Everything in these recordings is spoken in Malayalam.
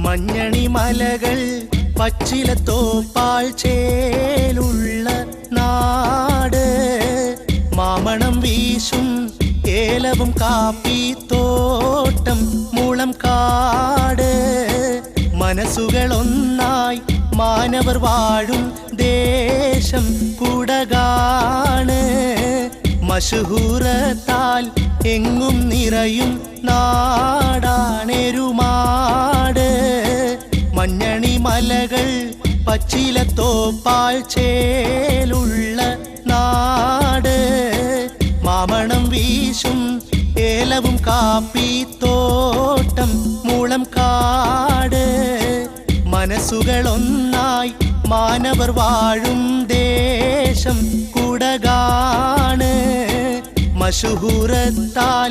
മഞ്ഞണി മലകൾ പച്ചിലത്തോപ്പാൽ ചേലുള്ള നാട്, മാമണം വീശും ഏലവും കാപ്പിത്തോട്ടം മുളം കാട്. മനസ്സുകളൊന്നായി മാനവർ വാഴും ദേശം കുടകാണ്. മശഹൂറത്താൽ എങ്ങും നിറയും നാടാണെരുമാട്. മഞ്ഞണി മലകൾ പച്ചിലത്തോപ്പാൽ ചേലുള്ള നാട്, മാമണം വീശും ഏലവും കാപ്പിത്തോട്ടം മുളം കാട്. മനസ്സുകളൊന്നായി മാനവർ വാഴും ദേശം കുടകാണ്. മശഹൂറത്താൽ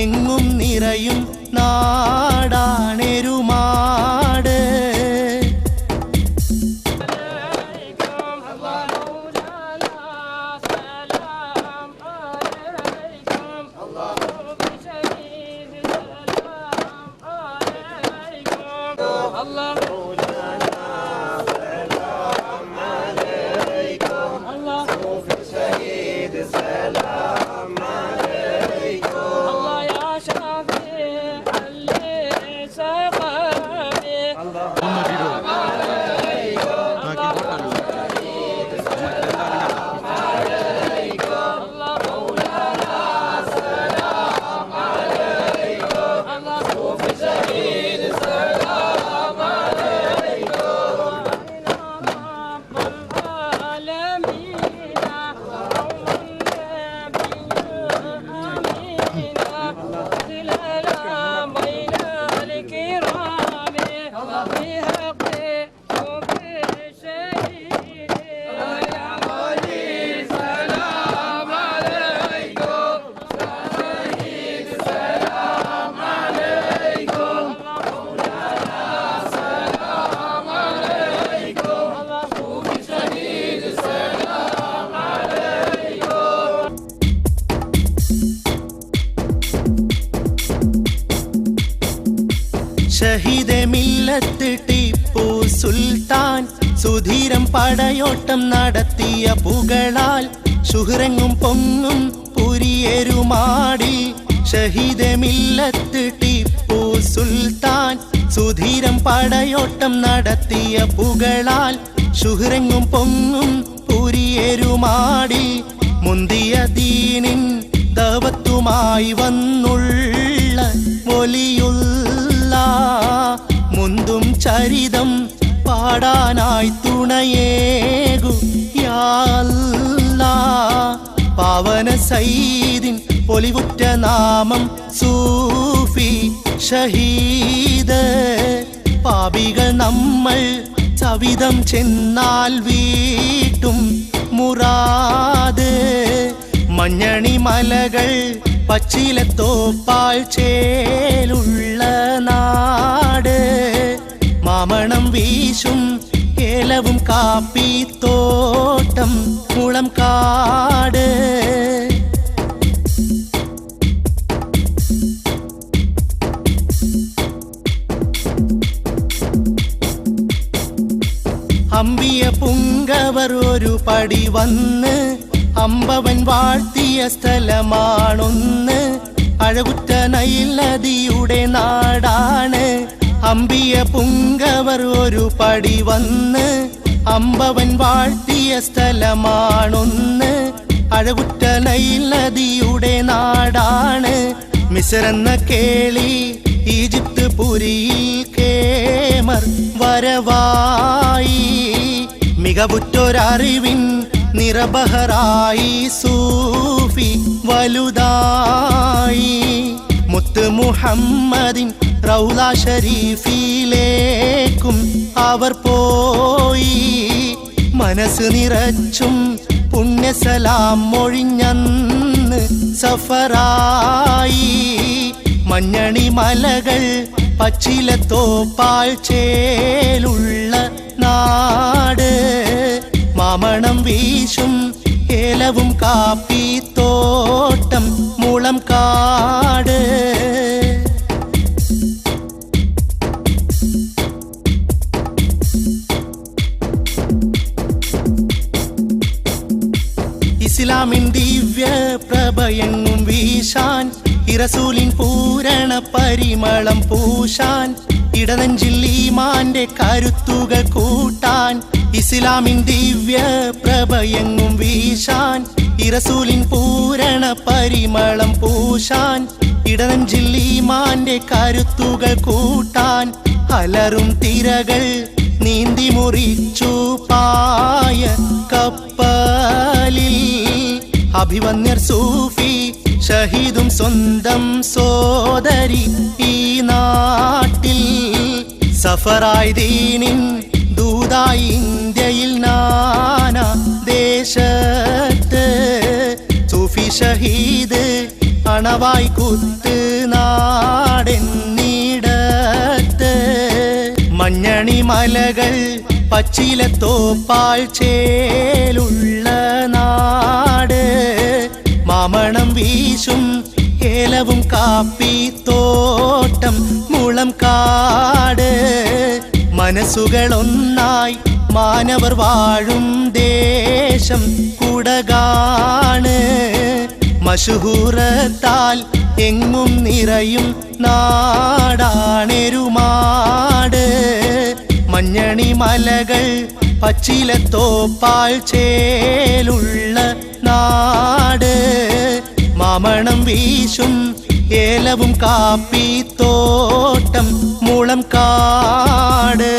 എങ്ങും നിറയും നാടാണെരുമാട്. ഷഹീദെ മില്ലത്ത് ടിപ്പു സുൽത്താൻ സുധീരം പടയോട്ടം നടത്തിയ പുകളാൽ ശുഹ്റെങ്ങും പൊങ്ങും പുരിയെരുമാടിൽ. ഷഹീദെ മില്ലത്ത് ടിപ്പു സുൽത്താൻ സുധീരം പടയോട്ടം നടത്തിയ പുകളാൽ ശുഹ്റെങ്ങും പൊങ്ങും പുരിയെരുമാടിൽ. മുന്തിയ ദീനിൻ ദഅവത്തുമായി വന്നുള്ള വലിയുള്ള മുന്തും ചരിതം പാടാനായി തുണയേകു യാ അല്ലാഹ്. പാവന സയ്യിദിൻ പൊലിവുറ്റ നാമം സൂഫി ഷഹീദ്. പാപികൾ നമ്മൾ സവിധം ചെന്നാൽ വീട്ടും മുറാദ്. മഞ്ഞണി മലകൾ പച്ചിലത്തോപ്പാൽ ചേലുള്ള നാട്, മാമണം വീശും ഏലവും കാപ്പിത്തോട്ടം മുളം കാട്. അമ്പിയ പുങ്കവർ ഒരു പടി വന്ന് അമ്പവൻ വാഴ്ത്തിയ സ്ഥലമാണൊന്ന്. അഴകുറ്റ നൈൽ നദിയുടെ നാടാണ്. അമ്പിയ പുങ്കവർ ഒരു പടി വന്ന് അമ്പവൻ വാഴ്ത്തിയ സ്ഥലമാണൊന്ന്. അഴകുറ്റ നൈൽ നദിയുടെ നാടാണ്. മിസ്റെന്ന കേളി ഈജിപ്ത് പുരിയിൽ കേമർ വരവായി. മികവുറ്റൊരറിവിൻ നിറബഹറായി സൂഫി വലുതായി. മുത്ത് മുഹമ്മദിൻ റൗള ഷരീഫിലേക്കും അവർ പോയി. മനസ്സ് നിറച്ചും പുണ്യസലാം മൊഴിഞ്ഞന്ന് സഫറായി. മഞ്ഞണി മലകൾ പച്ചിലത്തോപ്പാൽ ചേലുള്ള നാട്, മാമണം വീശും ഏലവും കാപ്പി തോട്ടം മുളം കാട്. ഇസ്ലാമിൻ ദിവ്യ പ്രഭയെങ്ങും വീശാൻ, ഇറസൂലിൻ പൂരണ പരിമളം പൂശാൻ, ഇടനെഞ്ചിൽ ഈമാന്റെ കരുത്തുകൾ കൂട്ടാൻ. ഇസ്ലാമിൻ ദിവ്യ പ്രഭയെങ്ങും വീശാൻ, ഇറസൂലിൻ പൂരണ പരിമളം പൂശാൻ, ഇടനെഞ്ചിൽ ഈമാന്റെ കരുത്തുകൾ കൂട്ടാൻ. അലറും തിരകൾ നീന്തി മുറിച്ചു പായ കപ്പലിൽ അഭിവന്യർ സൂഫി ഷഹീദും സ്വന്തം സോദരി ഈ നാട്ടിൽ. സഫറായി ദീനിൻ ദൂതായി ഇന്ത്യയിൽ നാനാ ദേശത്ത്, സൂഫി ഷഹീദ് അണവായി കുത്ത് നാടെന്നിടത്ത്. മഞ്ഞണി മലകൾ പച്ചിലത്തോപ്പാൽ ചേലുള്ള നാട്, മാമണം വീശും ഏലവും കാപ്പി തോട്ടം മുളം കാട്. മനസ്സുകളൊന്നായി മാനവർ വാഴും ദേശം കുടകാണ്, മഷഹൂറത്താൽ എങ്ങും നിറയും നാടാണെരുമാട്. മഞ്ഞണി മലകൾ പച്ചിലത്തോപ്പാൽ ചേലുള്ള നാട്, മാമണം വീശും ഏലവും കാപ്പി തോട്ടം മുളം കാട്.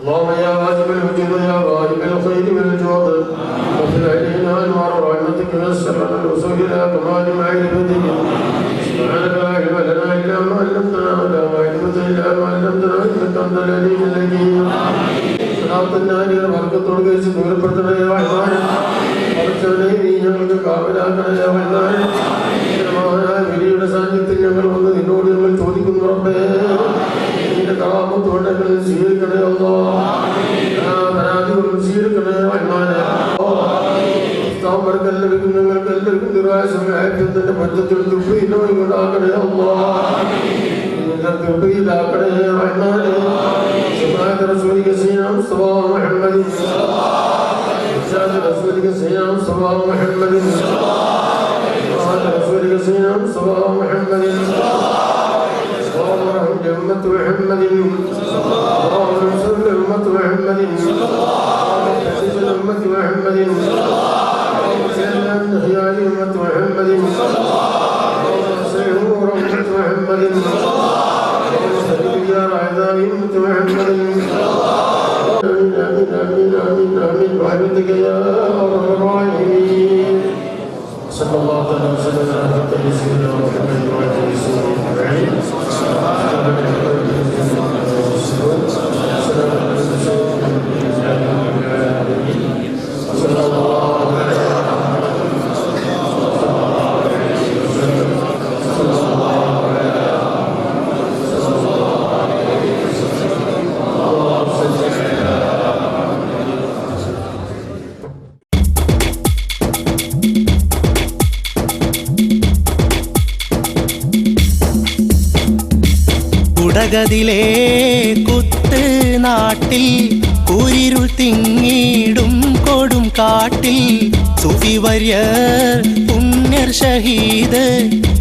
اللهم يا واجب الوجود يا غالب الخير والجود وفي علينا انوار رحمتك نسر الوصول الى كمال معرفتك سبحانك لا علم لنا الا ما علمتنا ولا علم الا ما علمتنا انك انت العليم الحكيم صراط النار بركتك سبحان ربنا يا رحمن അർച്ചനെ നീ ഞങ്ങൾക്ക് കാവലാക്കണേ യാ റഹ്മാൻ വിധിയുടെ സാന്നിധ്യത്തിൽ ഞങ്ങൾ വന്ന് നിന്നോട് ഞങ്ങൾ ചോദിക്കുന്നു റബ്ബേ നിന്റെ കറാമത്തോടെ സ്വീകരിക്കണേ അല്ലാഹ് പരാതികളും സ്വീകരിക്കണേ റഹ്മാനെ സ്ഥാപനങ്ങൾക്ക് എല്ലാവർക്കും ഞങ്ങൾക്ക് എല്ലാവർക്കും ദീർഘായുസ്സും പഞ്ചത്തിൽ ഉണ്ടാക്കണേ അല്ലാഹ് തൃപ്തിയിലാക്കണേ റഹ്മാനെ സുബ്ഹാന റസൂലിക സയ്യിദനാ മുസ്തഫാ മുഹമ്മദ് رسالة رسولك سيدنا مصطفى محمد رسالة رسولك سيدنا مصطفى محمد محمد اللهم انصر لأمة محمد اللهم احفظ لأمة محمد اللهم اجعلنا من خيار أمة محمد اللهم اصلح أمور أمة محمد اللهم سدد ديار أعداء أمة محمد. آمين آمين آمين آمين آمين برحمتك يا أرحم الراحمين. صلى الله عليه وسلم على سيدنا محمد وعلى آله وصحبه أجمعين. കുടകതിലെ കുത്ത് നാട്ടിൽ കൂരിരുൾ തിങ്ങിടും കൊടും കാട്ടിൽ സൂഫി വര്യർ പുണ്യർ ഷഹീദ്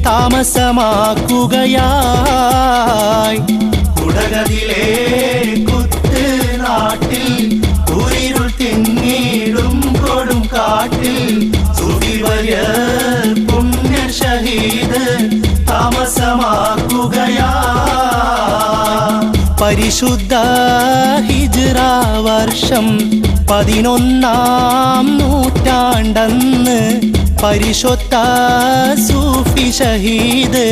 താമസമാക്കുകയായി. കുടകതിലെ കുത്ത് നാട്ടിൽ കൂരിരുൾ തിങ്ങിടും കൊടും കാട്ടിൽ സൂഫി വര്യർ പുണ്യർ ഷഹീദ് താമസമാക്കുകയായി. പരിശുദ്ധ ഹിജ്റ വർഷം 11-ാം നൂറ്റാണ്ടെന്ന് പരിശുദ്ധ സൂഫി ഷഹീദ്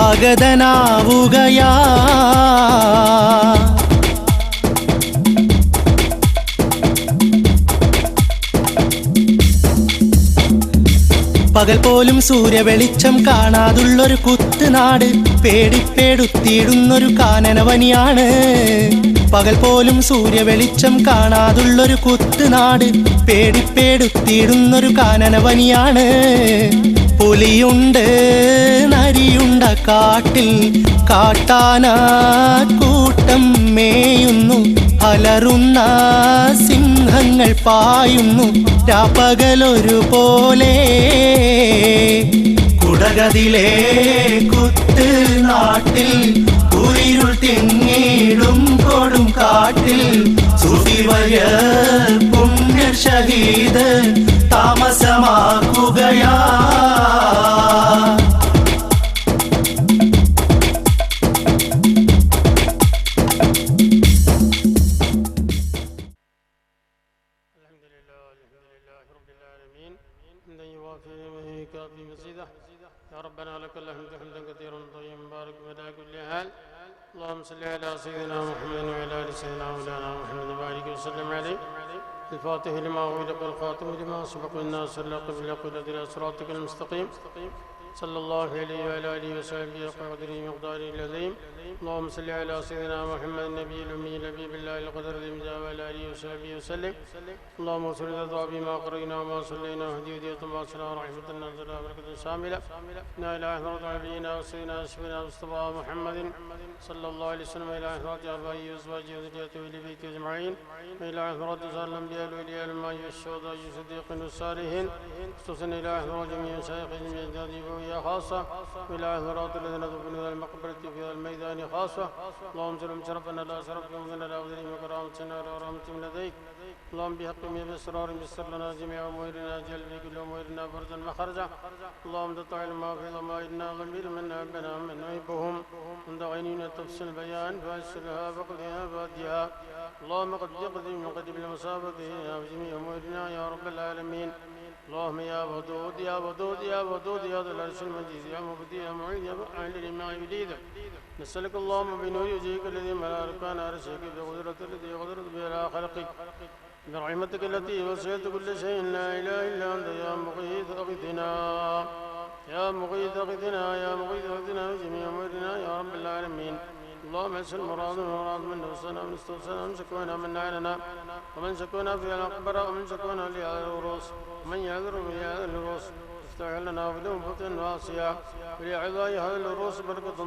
ആഗതനാവുകയാ. പകൽ പോലും സൂര്യവെളിച്ചം കാണാതുള്ളൊരു കുത്തുനാട് പേടിപ്പേടുത്തിയിടുന്നൊരു കാനനവനിയാണ്. പകൽ പോലും സൂര്യവെളിച്ചം കാണാതുള്ളൊരു കുത്തുനാട് പേടിപ്പേടുത്തിയിടുന്നൊരു കാനനവനിയാണ്. പുലിയുണ്ട് നരിയുണ്ട കാട്ടിൽ കാട്ടാന കൂട്ടം മേയുന്നു. അലറുന്ന സിംഹങ്ങൾ പായുന്നു രാപ്പകലൊരുപോലെ. കുടകതിലെ കുത്ത് നാട്ടിൽ കൂരിരുൾ തിങ്ങിടും കൊടും കാട്ടിൽ സൂഫി വര്യർ പുണ്യർ ഷഹീദ് താമസമാക്കുകയാ. يا ربنا لك الحمد حمدا كثيرا طيبا مباركا على كل حال. اللهم صل على سيدنا محمد وعلى ال سيدنا مولانا محمد وبارك وسلم عليه. الفاتح لما أغلق والخاتم لما سبق الناصر بالحق الذي صراطك المستقيم صلى الله عليه وعلى آله وصحبه وقدره مقداره العظيم. اللهم صل على سيدنا محمد النبي الأمي النبي بالله القدر الإمجاء وعلى آله وصحبه وسلم. اللهم صل على بما قرئنا وما صلينا وهدي ودية ما صلى رحمة نازلة بركة شاملة. لا إله إلا الله نبينا وسيدنا سيدنا مصطفى محمد صلى الله عليه وسلم. إلى إخراج آبائه وأزواجه وذريته وأهل بيته أجمعين. إلى إخراج الأنبياء والأولياء والملائكة والشهداء والصديقين والصالحين. خصوصا إلى إخراج جميع مشايخ جميع أجداده ويا خاصة. وإلى إخراج الذين دفنوا إلى المقبرة في الميدان خاصة. اللهم سلم شرفنا لا شرفنا ومن لا وذري وكرامتنا لا رحمة من لديك. اللهم بحق بأسرار يسر لنا جميع أمورنا جل في كل أمورنا فرجا مخرجا. اللهم تطعن ما في ضمائرنا غمير من أبنا من نحبهم عند عيننا تفصل البيان فأسرها فقدها فأديها. اللهم قد يقضي من قدم المسابقين بجميع أمورنا يا رب العالمين. اللهم يا ودود يا ودود يا ودود يا ذا العرش المجيد يا مبدي يا معيد يا فاعل لما يريد. نسألك اللهم بنور وجهك الذي ملا أركان عرشك بقدرة الذي قدرت بها على خلقك برحمتك التي وسعت كل شيء لا إله إلا أنت يا مغيث أغثنا يا مغيث أغثنا يا مغيث أغثنا بجميع أمورنا يا رب العالمين. اللهم اسأل مراد من نفسنا ومن استوسنا ومن شكونا من نعلنا ومن شكونا في الأقبرة ومن شكونا لهذا الرؤوس ومن يعذر بهذا الرؤوس افتح لنا بدون فتن واسعة ولأعضاء هذا الرؤوس بركة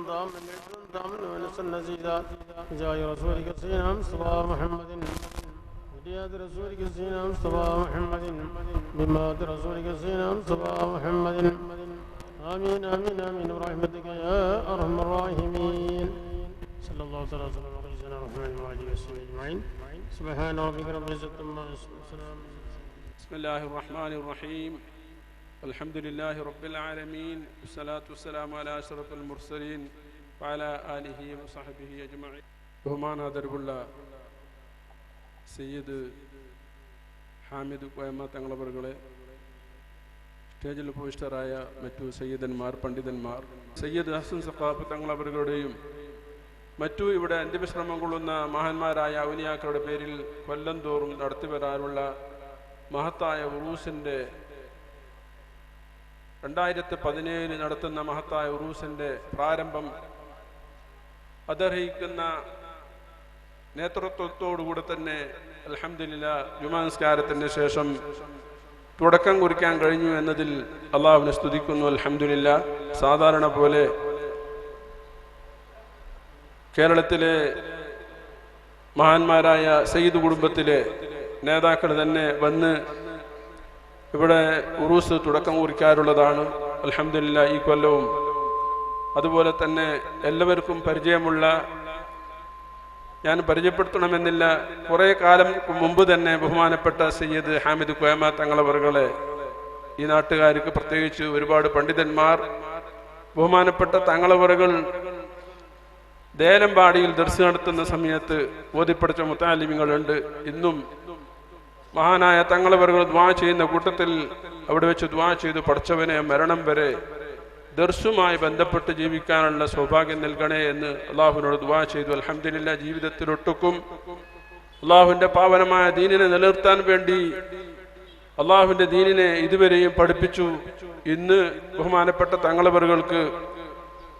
ضامن ونصر نزيدا جاء رسولك سيدنا مصطفى محمد بياد رسولك سيدنا مصطفى محمد بمات رسولك سيدنا مصطفى محمد. آمين آمين آمين برحمتك يا أرحم الراحمين. صلى الله عليه وسلم على سيدنا محمد وعلى اله وصحبه اجمعين سبحان ربك رب العزة عما يصفون وسلام. بسم الله الرحمن الرحيم الحمد لله رب العالمين والصلاة والسلام على أشرف المرسلين وعلى آله وصحبه أجمعين. ബഹുമാനാദരവുള്ള സയ്യിദ് ഹാമിദ് കോയമ്മ തങ്ങളവറുകളെ, സ്റ്റേജിൽ ഉപവിഷ്ടരായ മറ്റു സയ്യിദന്മാർ, പണ്ഡിതന്മാർ, സയ്യിദ് ഹസൻ സഖാഫ് തങ്ങളവറുകളുടെയും മറ്റു ഇവിടെ അന്ത്യവിശ്രമം കൊള്ളുന്ന മഹാന്മാരായ ഔലിയാക്കളുടെ പേരിൽ കൊല്ലം തോറും നടത്തിവരാനുള്ള മഹത്തായ ഉറൂസിൻ്റെ 2017 നടത്തുന്ന മഹത്തായ ഉറൂസിൻ്റെ പ്രാരംഭം അതർഹിക്കുന്ന നേതൃത്വത്തോടുകൂടെ തന്നെ അൽഹംദുലില്ലാഹ് ജുമാ നിസ്കാരത്തിന് ശേഷം തുടക്കം കുറിക്കാൻ കഴിഞ്ഞു എന്നതിൽ അള്ളാഹുവിനെ സ്തുതിക്കുന്നു. അൽഹംദുലില്ലാഹ്. സാധാരണ പോലെ കേരളത്തിലെ മഹാന്മാരായ സയ്യിദ് കുടുംബത്തിലെ നേതാക്കൾ തന്നെ വന്ന് ഇവിടെ ഉറൂസ് തുടക്കം കുറിക്കാറുള്ളതാണ്. അൽഹംദുലില്ലാഹ് ഈ കൊല്ലവും അതുപോലെ തന്നെ എല്ലാവർക്കും പരിചയമുള്ള, ഞാൻ പരിചയപ്പെടുത്തണമെന്നില്ല, കുറേ കാലം മുമ്പ് തന്നെ ബഹുമാനപ്പെട്ട സയ്യിദ് ഹാമിദ് കോയമ്മ തങ്ങളവറുകളെ ഈ നാട്ടുകാർക്ക് പ്രത്യേകിച്ച് ഒരുപാട് പണ്ഡിതന്മാർ ബഹുമാനപ്പെട്ട തങ്ങളവറുകൾ ദേലമ്പാടിയിൽ ദർസ് നടത്തുന്ന സമയത്ത് ഓതിപ്പടിച്ച മുത്താലിമികളുണ്ട്. ഇന്നും മഹാനായ തങ്ങളവറുകൾ ദ്വാ ചെയ്യുന്ന കൂട്ടത്തിൽ അവിടെ വെച്ച് ദ്വാ ചെയ്തു, പഠിച്ചവനെ മരണം വരെ ദർസുമായി ബന്ധപ്പെട്ട് ജീവിക്കാനുള്ള സൗഭാഗ്യം നൽകണേ എന്ന് അള്ളാഹുവിനോട് ദ്വാ ചെയ്തു. അൽഹംദുലില്ലാഹ്. ജീവിതത്തിലൊട്ടുക്കും അള്ളാഹുവിൻ്റെ പാവനമായ ദീനിനെ നിലനിർത്താൻ വേണ്ടി അള്ളാഹുവിൻ്റെ ദീനിനെ ഇതുവരെയും പഠിപ്പിച്ചു. ഇന്ന് ബഹുമാനപ്പെട്ട തങ്ങളവറുകൾക്ക്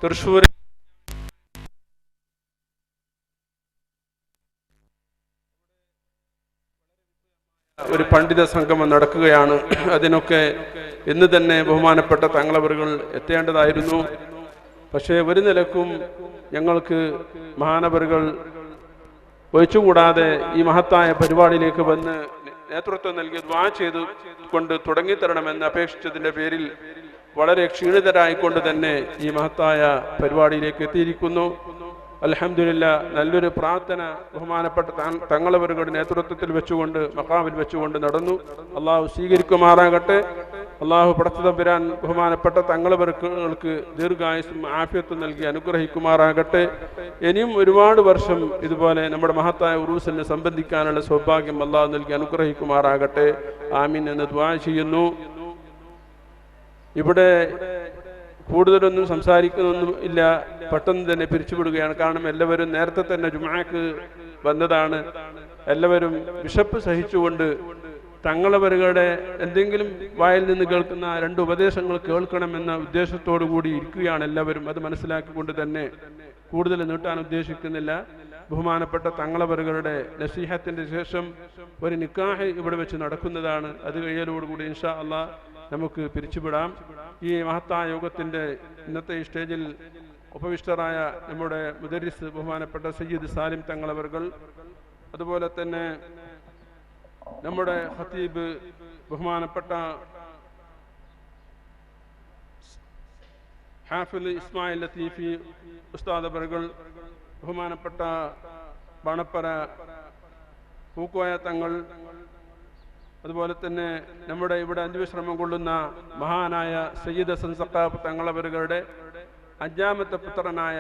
തൃശ്ശൂർ ഒരു പണ്ഡിത സംഗമം നടക്കുകയാണ്. അതിനൊക്കെ ഇന്ന് തന്നെ ബഹുമാനപ്പെട്ട തങ്ങളവറുകൾ എത്തേണ്ടതായിരുന്നു. പക്ഷേ ഒരു നിലക്കും ഞങ്ങൾക്ക് മഹാനവറുകൾ ഒഴിച്ചുകൂടാതെ ഈ മഹത്തായ പരിപാടിയിലേക്ക് വന്ന് നേതൃത്വം നൽകി ദ്വാ ചെയ്ത് കൊണ്ട് തുടങ്ങിത്തരണമെന്ന് അപേക്ഷിച്ചതിൻ്റെ പേരിൽ വളരെ ക്ഷീണിതരായിക്കൊണ്ട് തന്നെ ഈ മഹത്തായ പരിപാടിയിലേക്ക് എത്തിയിരിക്കുന്നു. അൽഹംദുലില്ലാഹ്. നല്ലൊരു പ്രാർത്ഥന ബഹുമാനപ്പെട്ട തങ്ങളവറുകളുടെ നേതൃത്വത്തിൽ വെച്ചുകൊണ്ട് മഖാമിൽ വെച്ചുകൊണ്ട് നടന്നു. അള്ളാഹു സ്വീകരിക്കുമാറാകട്ടെ. അള്ളാഹു പടച്ചതമ്പുരാൻ ബഹുമാനപ്പെട്ട തങ്ങളവറുകൾക്ക് ദീർഘായുസ്സും ആഫിയത്തും നൽകി അനുഗ്രഹിക്കുമാറാകട്ടെ. ഇനിയും ഒരുപാട് വർഷം ഇതുപോലെ നമ്മുടെ മഹത്തായ ഉറൂസിനെ സംബന്ധിക്കാനുള്ള സൗഭാഗ്യം അള്ളാഹു നൽകി അനുഗ്രഹിക്കുമാറാകട്ടെ. ആമീൻ എന്ന് ദുആ ചെയ്യുന്നു. ഇവിടെ കൂടുതലൊന്നും സംസാരിക്കുന്നൊന്നും ഇല്ല, പെട്ടെന്ന് തന്നെ പിരിച്ചുവിടുകയാണ്. കാരണം എല്ലാവരും നേരത്തെ തന്നെ ജുമാക്ക് വന്നതാണ്. എല്ലാവരും വിശപ്പ് സഹിച്ചുകൊണ്ട് തങ്ങളവരുടെ എന്തെങ്കിലും വായിൽ നിന്ന് കേൾക്കുന്ന 2 ഉപദേശങ്ങൾ കേൾക്കണമെന്ന ഉദ്ദേശത്തോടു കൂടി ഇരിക്കുകയാണ് എല്ലാവരും. അത് മനസ്സിലാക്കിക്കൊണ്ട് തന്നെ കൂടുതൽ നീട്ടാൻ ഉദ്ദേശിക്കുന്നില്ല. ബഹുമാനപ്പെട്ട തങ്ങളവറുകളുടെ നസീഹത്തിന്റെ ശേഷം ഒരു നിക്കാഹ് ഇവിടെ വെച്ച് നടക്കുന്നതാണ്. അത് കഴിയലോടുകൂടി ഇൻഷാ അള്ളാഹ് നമുക്ക് പിരിച്ചുവിടാം. ഈ മഹത്തായ യോഗത്തിന്റെ ഇന്നത്തെ ഈ സ്റ്റേജിൽ ഉപവിഷ്ടരായ നമ്മുടെ മുദരിസ് ബഹുമാനപ്പെട്ട സയ്യിദ് സാലിം തങ്ങളവറുകൾ, അതുപോലെ തന്നെ നമ്മുടെ ഖതീബ് ബഹുമാനപ്പെട്ട ഹാഫിൽ ഇസ്മായിൽ ലത്തീഫി ഉസ്താദ് അവറുകൾ, ബഹുമാനപ്പെട്ട ബണപ്പര പൂക്കോയ തങ്ങൾ, അതുപോലെ തന്നെ നമ്മുടെ ഇവിടെ അന്ത്യവിശ്രമം കൊള്ളുന്ന മഹാനായ സയ്യിദ് ഹസൻ സഖാഫ് തങ്ങളവറുകളുടെ 5ാമത്തെ പുത്രനായ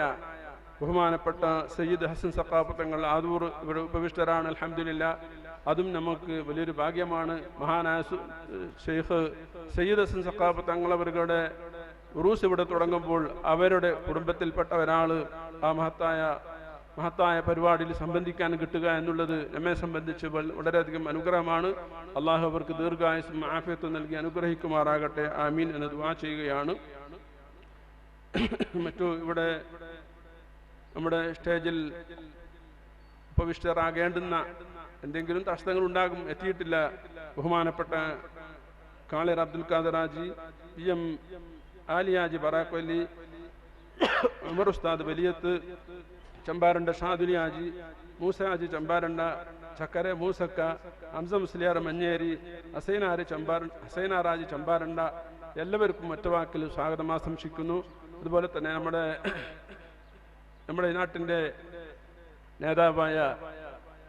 ബഹുമാനപ്പെട്ട സയ്യിദ് ഹസൻ സഖാഫ് തങ്ങൾ ആദൂർ ഇവിടെ ഉപവിഷ്ടരാണ്. അൽഹംദുലില്ലാഹ്. അതും നമുക്ക് വലിയൊരു ഭാഗ്യമാണ്. മഹാനായ ഷെയ്ഖ് സയ്യിദ് ഹസൻ സഖാഫ് തങ്ങളവറുകളുടെ ഉറൂസ് ഇവിടെ തുടങ്ങുമ്പോൾ അവരുടെ കുടുംബത്തിൽപ്പെട്ട ഒരാൾ ആ മഹത്തായ പരിപാടിയിൽ സംബന്ധിക്കാൻ കിട്ടുക എന്നുള്ളത് നമ്മെ സംബന്ധിച്ച് വളരെയധികം അനുഗ്രഹമാണ്. അള്ളാഹു അവർക്ക് ദീർഘായുസ്സും ആഫിയത്തും നൽകി അനുഗ്രഹിക്കുമാറാകട്ടെ. ആമീൻ എന്ന് ദുആ ചെയ്യുകയാണ്. മറ്റു ഇവിടെ നമ്മുടെ സ്റ്റേജിൽ ഉപവിഷ്ടരാകേണ്ടുന്ന എന്തെങ്കിലും തടസ്സങ്ങൾ ഉണ്ടാകും, എത്തിയിട്ടില്ല. ബഹുമാനപ്പെട്ട കാളിർ അബ്ദുൽ ഖാദർ ഹാജി, PM ആലിയാജി ബറാഖ് അലി, ഉമർ ഉസ്താദ് വലിയത്ത്, ചമ്പാരണ്ട ഷാദുലി ഹാജി, മൂസ ഹാജി ചമ്പാരണ്ട, ചക്കര മൂസക്ക, ഹംസ മുസ്ലിയാർ മഞ്ഞേരി, ഹസൈനാറാജി ചമ്പാരണ്ട, എല്ലാവർക്കും ഒറ്റവാക്കിൽ സ്വാഗതം ആശംസിക്കുന്നു. അതുപോലെ തന്നെ നമ്മുടെ ഈ നാട്ടിൻ്റെ നേതാവായ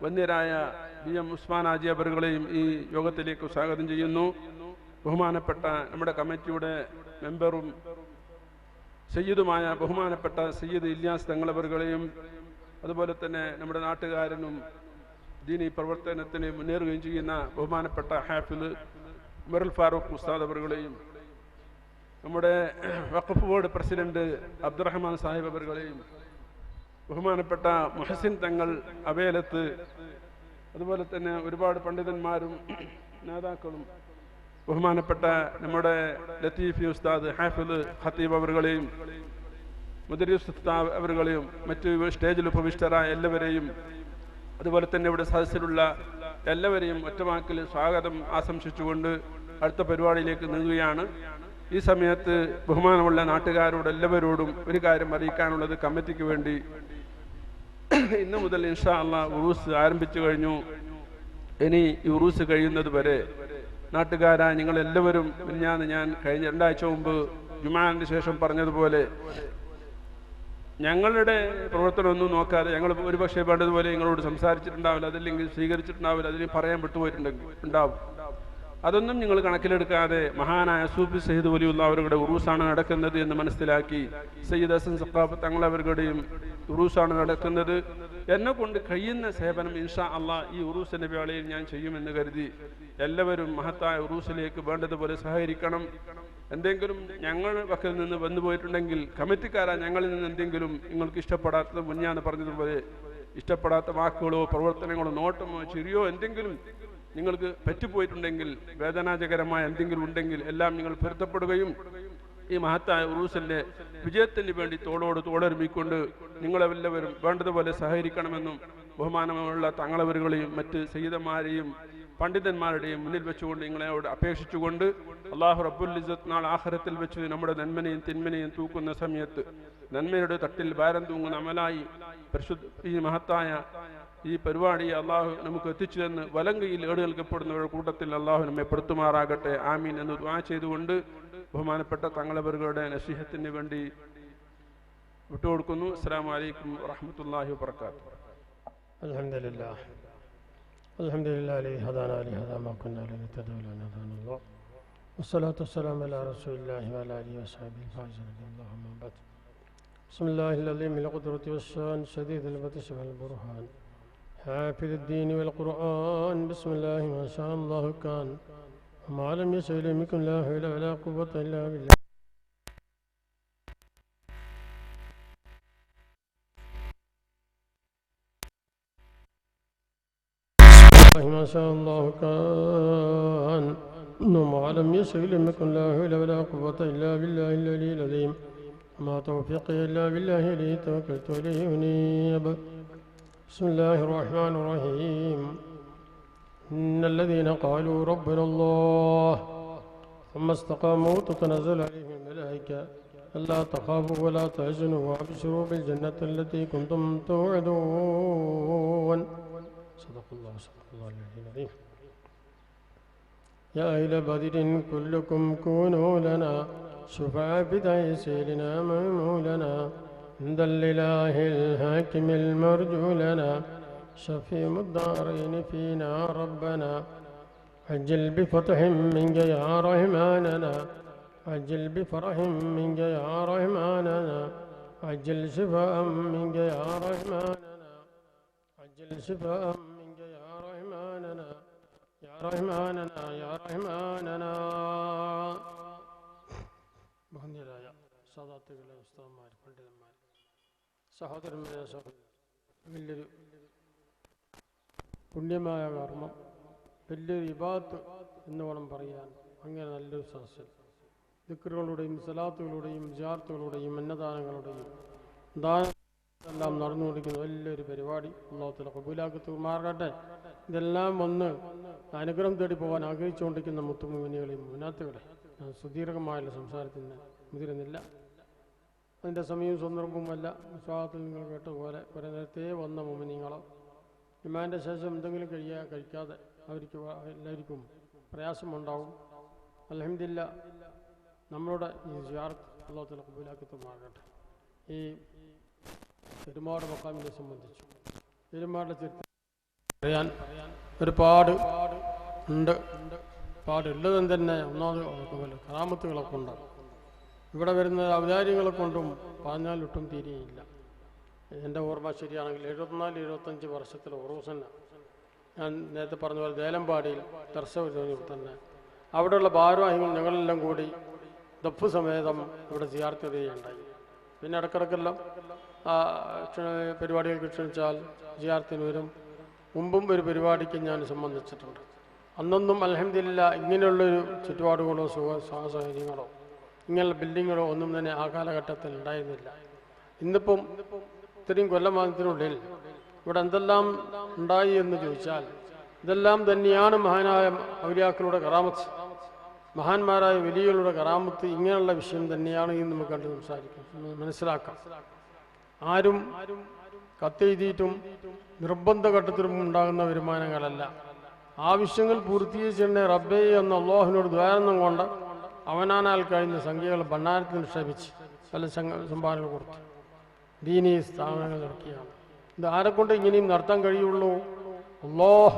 വന്യരായ BM ഉസ്മാൻ ഹാജി അവറുകളെയും ഈ യോഗത്തിലേക്ക് സ്വാഗതം ചെയ്യുന്നു. ബഹുമാനപ്പെട്ട നമ്മുടെ കമ്മിറ്റിയുടെ മെമ്പറും സയ്യിദുമായ ബഹുമാനപ്പെട്ട സയ്യിദ് ഇല്യാസ് തങ്ങളവറുകളെയും അതുപോലെ തന്നെ നമ്മുടെ നാട്ടുകാരനും ദീനി പ്രവർത്തനത്തിന് മുന്നേറുകയും ചെയ്യുന്ന ബഹുമാനപ്പെട്ട ഹാഫിദ് ഉമറുൽ ഫാറൂഖ് ഉസ്താദ് അവറുകളെയും നമ്മുടെ വഖഫ് ബോർഡ് പ്രസിഡന്റ് അബ്ദുറഹ്മാൻ സാഹിബ് അവറുകളെയും ബഹുമാനപ്പെട്ട മുഹസിൻ തങ്ങൾ അവേലത്ത് അതുപോലെ തന്നെ ഒരുപാട് പണ്ഡിതന്മാരും നേതാക്കളും ബഹുമാനപ്പെട്ട നമ്മുടെ ലത്തീഫി ഉസ്താദ് ഹാഫിദ് ഖത്തീബ് അവറുകളെയും മുദരിസ് ഉസ്താദ് അവറുകളെയും മറ്റ് സ്റ്റേജിൽ ഉപവിഷ്ടരായ എല്ലാവരെയും അതുപോലെ തന്നെ ഇവിടെ സദസ്സിലുള്ള എല്ലാവരെയും ഒറ്റവാക്കിൽ സ്വാഗതം ആശംസിച്ചുകൊണ്ട് അടുത്ത പരിപാടിയിലേക്ക് നീങ്ങുകയാണ്. ഈ സമയത്ത് ബഹുമാനമുള്ള നാട്ടുകാരോട് എല്ലാവരോടും ഒരു കാര്യം അറിയിക്കാനുള്ളത്, കമ്മിറ്റിക്ക് വേണ്ടി ഇന്ന് മുതൽ ഇൻഷാ അല്ലാഹ് ഉറൂസ് ആരംഭിച്ചു കഴിഞ്ഞു. ഇനി ഈ ഉറൂസ് കഴിയുന്നത് വരെ നാട്ടുകാരായ നിങ്ങളെല്ലാവരും ഞാൻ കഴിഞ്ഞ 2 ആഴ്ച മുമ്പ് ജുമാന്റെ ശേഷം പറഞ്ഞതുപോലെ ഞങ്ങളുടെ പ്രവർത്തനമൊന്നും നോക്കാതെ ഞങ്ങൾ ഒരുപക്ഷെ വേണ്ടതുപോലെ നിങ്ങളോട് സംസാരിച്ചിട്ടുണ്ടാവില്ല, അതല്ലെങ്കിൽ സ്വീകരിച്ചിട്ടുണ്ടാവില്ല, അതിന് പറയാൻ വിട്ടുപോയിട്ടുണ്ടാവും. അതൊന്നും നിങ്ങൾ കണക്കിലെടുക്കാതെ മഹാനായ സൂഫി സയ്യിദ് വലിയുള്ള അവരുടെ ഉറൂസാണ് നടക്കുന്നത് എന്ന് മനസ്സിലാക്കി സയ്യിദ് ഹസൻ സഖാഫ് തങ്ങളവരുടെയും ഉറൂസാണ് നടക്കുന്നത്. എന്നെ കൊണ്ട് കഴിയുന്ന സേവനം ഇൻഷാ അല്ലാഹ് ഈ ഉറൂസിന്റെ വേളയിൽ ഞാൻ ചെയ്യുമെന്ന് കരുതി എല്ലാവരും മഹത്തായ ഉറൂസിലേക്ക് വേണ്ടതുപോലെ സഹകരിക്കണം. എന്തെങ്കിലും ഞങ്ങൾ പക്കൽ നിന്ന് വന്നു പോയിട്ടുണ്ടെങ്കിൽ കമ്മിറ്റിക്കാരാ ഞങ്ങളിൽ നിന്ന് എന്തെങ്കിലും നിങ്ങൾക്ക് ഇഷ്ടപ്പെടാത്തത് മുന്നാന്ന് പറഞ്ഞതുപോലെ ഇഷ്ടപ്പെടാത്ത വാക്കുകളോ പ്രവർത്തനങ്ങളോ നോട്ടമോ ചിരിയോ എന്തെങ്കിലും നിങ്ങൾക്ക് പറ്റിപ്പോയിട്ടുണ്ടെങ്കിൽ വേദനാജകരമായ എന്തെങ്കിലും ഉണ്ടെങ്കിൽ എല്ലാം നിങ്ങൾ പൊരുത്തപ്പെടുകയും ഈ മഹത്തായ ഉറൂസിന്റെ വിജയത്തിന് വേണ്ടി തോളോട് തോളൊരുമിക്കൊണ്ട് നിങ്ങളെല്ലാവരും വേണ്ടതുപോലെ സഹകരിക്കണമെന്നും ബഹുമാനമുള്ള തങ്ങളവരുകളെയും മറ്റ് സയ്യിദന്മാരെയും പണ്ഡിതന്മാരുടെയും മുന്നിൽ വെച്ചുകൊണ്ട് നിങ്ങളോട് അപേക്ഷിച്ചുകൊണ്ട് അല്ലാഹു റബ്ബുൽ ഇസ്സത്ത് നാൾ ആഖിറത്തിൽ വെച്ച് നമ്മുടെ നന്മനെയും തിന്മനെയും തൂക്കുന്ന സമയത്ത് നന്മയുടെ തട്ടിൽ ഭാരം തൂങ്ങുന്ന അമലായി ഈ മഹത്തായ ഈ പരിപാടി അള്ളാഹു നമുക്ക് എത്തിച്ചു തന്ന് വലങ്കയിൽ ഏടുകൽക്കപ്പെടുന്നവരുടെ കൂട്ടത്തിൽ അള്ളാഹു നമ്മെ പെടുത്തുമാറാകട്ടെ. ആമീൻ എന്ന് ദുആ ചെയ്തുകൊണ്ട് ബഹുമാനപ്പെട്ട തങ്ങളവരുടെ നസീഹത്തിന് വേണ്ടി വിട്ടുകൊടുക്കുന്നു. അസ്സലാമു അലൈക്കും വറഹ്മത്തുള്ളാഹി വബറകാതുഹു. അൽഹംദുലില്ലാഹ് അൽഹംദുലില്ലാഹി അലൈഹി ഹദാനാ ലിഹദാ മാ കുന്നാ ലനഹ്തദിയ ലൗലാ അൻ ഹദാനല്ലാഹ് വസ്സലാത്തു വസ്സലാമു അലാ റസൂലില്ലാഹി വഅലാ ആലിഹി വസഹ്ബിഹിൽ ഫായിസിൻ റളിയല്ലാഹു അൻഹും ബഅദ്. ബിസ്മില്ലാഹിൽ അലീമിൽ ഖുദ്റത്തി വശ്ശാൻ ശദീദിൽ ബത്ശ് വൽ ബുർഹാൻ حافظ الدين والقرآن بسم الله ما شاء الله كان وما لم يشأ لم يكن لا حول ولا قوة إلا بالله. ما شاء الله كان وما لم يشأ لم يكن لا حول ولا قوة إلا بالله العلي العظيم. ما توفيقي إلا بالله عليه توكلت عليه أنيب. بسم الله الرحمن الرحيم. إن الذين قالوا ربنا الله ثم استقاموا تتنزل عليهم الملائكة ألا تخافوا ولا تحزنوا وأبشروا بالجنة التي كنتم توعدون. صدق الله العظيم. يا أهل بدر كلكم كونوا لنا شفعاء بداية سيدنا مولانا عند الإله الحاكم المرجو لنا شفيع الدارين فينا ربنا عجل بفتح منك يا رحماننا عجل بفرح منك يا رحماننا عجل شفاء منك يا رحماننا عجل شفاء منك يا رحماننا يا رحماننا يا رحماننا. ബഹുമാന്യരായ സാദാത്തുകളെ ഉസ്താദന്മാർ പണ്ഡിതന്മാർ സഹോദരന്മാരെ വലിയൊരു പുണ്യമായ കർമ്മം വലിയൊരു ഇബാദത്ത് എന്ന് വേണം പറയാൻ. അങ്ങനെ നല്ലൊരു സദസ്സിൽ ദിക്റുകളുടെയും സലാത്തുകളുടെയും ജിയാറത്തുകളുടെയും അന്നദാനങ്ങളുടെയും ദാനമെല്ലാം നടന്നുകൊണ്ടിരിക്കുന്ന വലിയൊരു പരിപാടി അല്ലാഹു തആല ഖബൂലാക്കി തരുമാറാകട്ടെ. ഇതെല്ലാം വന്ന് അനുഗ്രഹം തേടി പോകാൻ ആഗ്രഹിച്ചുകൊണ്ടിരിക്കുന്ന മുത്തുമുഅ്മിനീകളെയും മുനാത്തുകളെ ഞാൻ സുദീർഘമായുള്ള സംസാരത്തിന് മുതിരുന്നില്ല. അതിൻ്റെ സമയവും സന്ദർഭവുമല്ല. വിശ്വാസത്തിൽ നിങ്ങൾ കേട്ടതുപോലെ കുറേ നേരത്തെ വന്ന മുഅ്മിനീങ്ങളോ ഇമാൻ്റെ ശേഷം എന്തെങ്കിലും കഴിക്കാതെ അവർക്ക് എല്ലാവർക്കും പ്രയാസമുണ്ടാവും. അൽഹംദുലില്ലാഹ് നമ്മളുടെ ഈ സിയാറത്ത് അല്ലാഹു തആല ഖബൂലാക്കി തരുമാറാകട്ടെ. ഈ പെരുമാട് മഖാമിനെ സംബന്ധിച്ചു പെരുമാടിന്റെ ചരിത്രം പറയാൻ ഒരുപാട് ഉണ്ട്. ഒരുപാടുള്ളതും തന്നെ ഒന്നാമത് കറാമത്തുകളൊക്കെ ഉണ്ടാകും. ഇവിടെ വരുന്ന ഔദാര്യങ്ങളെ കൊണ്ടും പറഞ്ഞാൽ ഒട്ടും തീരെയില്ല. എൻ്റെ ഓർമ്മ ശരിയാണെങ്കിൽ 74-75 വർഷത്തിലെ ഉറൂസന്ന ഞാൻ നേരത്തെ പറഞ്ഞ പോലെ ദേലമ്പാടിയിൽ ദർശനം തന്നെ അവിടെയുള്ള ഭാരവാഹികൾ ഞങ്ങളെല്ലാം കൂടി ദഫ് സമേതം ഇവിടെ സിയാറത്ത് വരികയുണ്ടായി. പിന്നെ ഇടക്കിടക്കെല്ലാം പരിപാടികൾക്ക് ക്ഷണിച്ചാൽ സിയാറത്തിന് വരും. മുമ്പും ഒരു പരിപാടിക്ക് ഞാൻ സംബന്ധിച്ചിട്ടുണ്ട്. അന്നൊന്നും അൽഹംദുലില്ലാ ഇങ്ങനെയുള്ളൊരു ചുറ്റുപാടുകളോ സൗകര്യങ്ങളോ ഇങ്ങനെയുള്ള ബിൽഡിങ്ങുകളോ ഒന്നും തന്നെ ആ കാലഘട്ടത്തിൽ ഉണ്ടായിരുന്നില്ല. ഇന്നിപ്പം ഇത്രയും കൊല്ലമാനത്തിനുള്ളിൽ ഇവിടെ എന്തെല്ലാം ഉണ്ടായി എന്ന് ചോദിച്ചാൽ ഇതെല്ലാം തന്നെയാണ് മഹാനായ ഔലിയാക്കളുടെ കറാമത്ത്, മഹാന്മാരായ വലിയകളുടെ കറാമത്ത്. ഇങ്ങനെയുള്ള വിഷയം തന്നെയാണ് ഇന്ന് നമുക്ക് കണ്ട് മനസ്സിലാക്കാം. ആരും കത്തെഴുതിയിട്ടും നിർബന്ധ ഘട്ടത്തിലും ഉണ്ടാകുന്ന വരുമാനങ്ങളല്ല. ആവശ്യങ്ങൾ പൂർത്തീകരിച്ചിട്ട് റബ്ബേ എന്ന അള്ളാഹുവിനോട് ദ്വാരണം കൊണ്ട് അവനാനാൽ കഴിഞ്ഞ സംഖ്യകൾ ഭണ്ഡാരത്തിൽ നിക്ഷേപിച്ച് പല സംഭാവനകൾ കൊടുത്തു ദീനീ സ്ഥാപനങ്ങൾ ഇറക്കിയാണ്. ഇത് ആരെക്കൊണ്ട് ഇങ്ങനെയും നടത്താൻ കഴിയുള്ളൂ? അല്ലാഹ്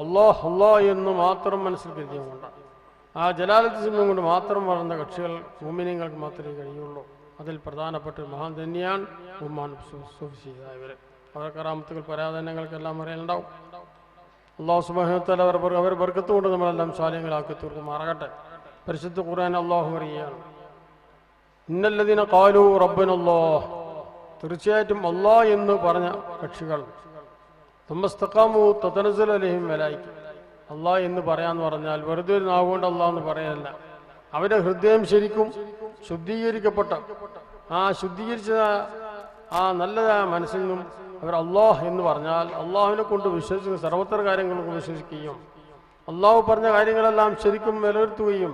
അല്ലാഹ് അല്ലാഹ് എന്ന് മാത്രം മനസ്സിൽ കരുതിയുകൊണ്ട് ആ ജലാലത്ത് സിംഹം കൊണ്ട് മാത്രം വളർന്ന കക്ഷികൾ മുഅ്മിനീങ്ങൾക്ക് മാത്രമേ കഴിയുള്ളൂ. അതിൽ പ്രധാനപ്പെട്ട മഹാൻ തന്നെയാണ് ഉമ്മാൻ സൂഫിയായവർ. അവരുടെ കറാമത്തുകൾ പരാധനങ്ങൾക്കെല്ലാം അറിയാനുണ്ടാവും. അല്ലാഹു സുബ്ഹാനഹു വ തആല അവർ ബർക്കത്ത് കൊണ്ട് നമ്മളെല്ലാം സ്വാലിഹ്യങ്ങളാക്കി തീർക്കുമാറാകട്ടെ. പരിശുദ്ധ ഖുർആൻ അല്ലാഹു പറയുകയാണ്, ഇന്നല്ലദീന ഖാലൂ റബ്ബനല്ലാഹ്, തീർച്ചയായിട്ടും അല്ലാഹ് എന്ന് പറഞ്ഞ കക്ഷികൾ തമസ്തഖാമു തതനസ്സലു അലൈഹിം മലായിക, അല്ലാഹ് എന്ന് പറയാന്ന് പറഞ്ഞാൽ വെറുതെ ഒരു നാവുകൊണ്ട് അല്ലാഹ് എന്ന് പറയല്ല. അവരുടെ ഹൃദയം ശരിക്കും ശുദ്ധീകരിക്കപ്പെട്ട ശുദ്ധീകരിച്ച ആ നല്ലതായ മനസ്സിൽ നിന്നും അവർ അല്ലാഹ് എന്ന് പറഞ്ഞാൽ അള്ളാഹുവിനെ കൊണ്ട് വിശ്വസിക്കുന്ന സർവത്ര കാര്യങ്ങൾക്ക് വിശ്വസിക്കുകയും അള്ളാഹു പറഞ്ഞ കാര്യങ്ങളെല്ലാം ശരിക്കും വിലയിരുത്തുകയും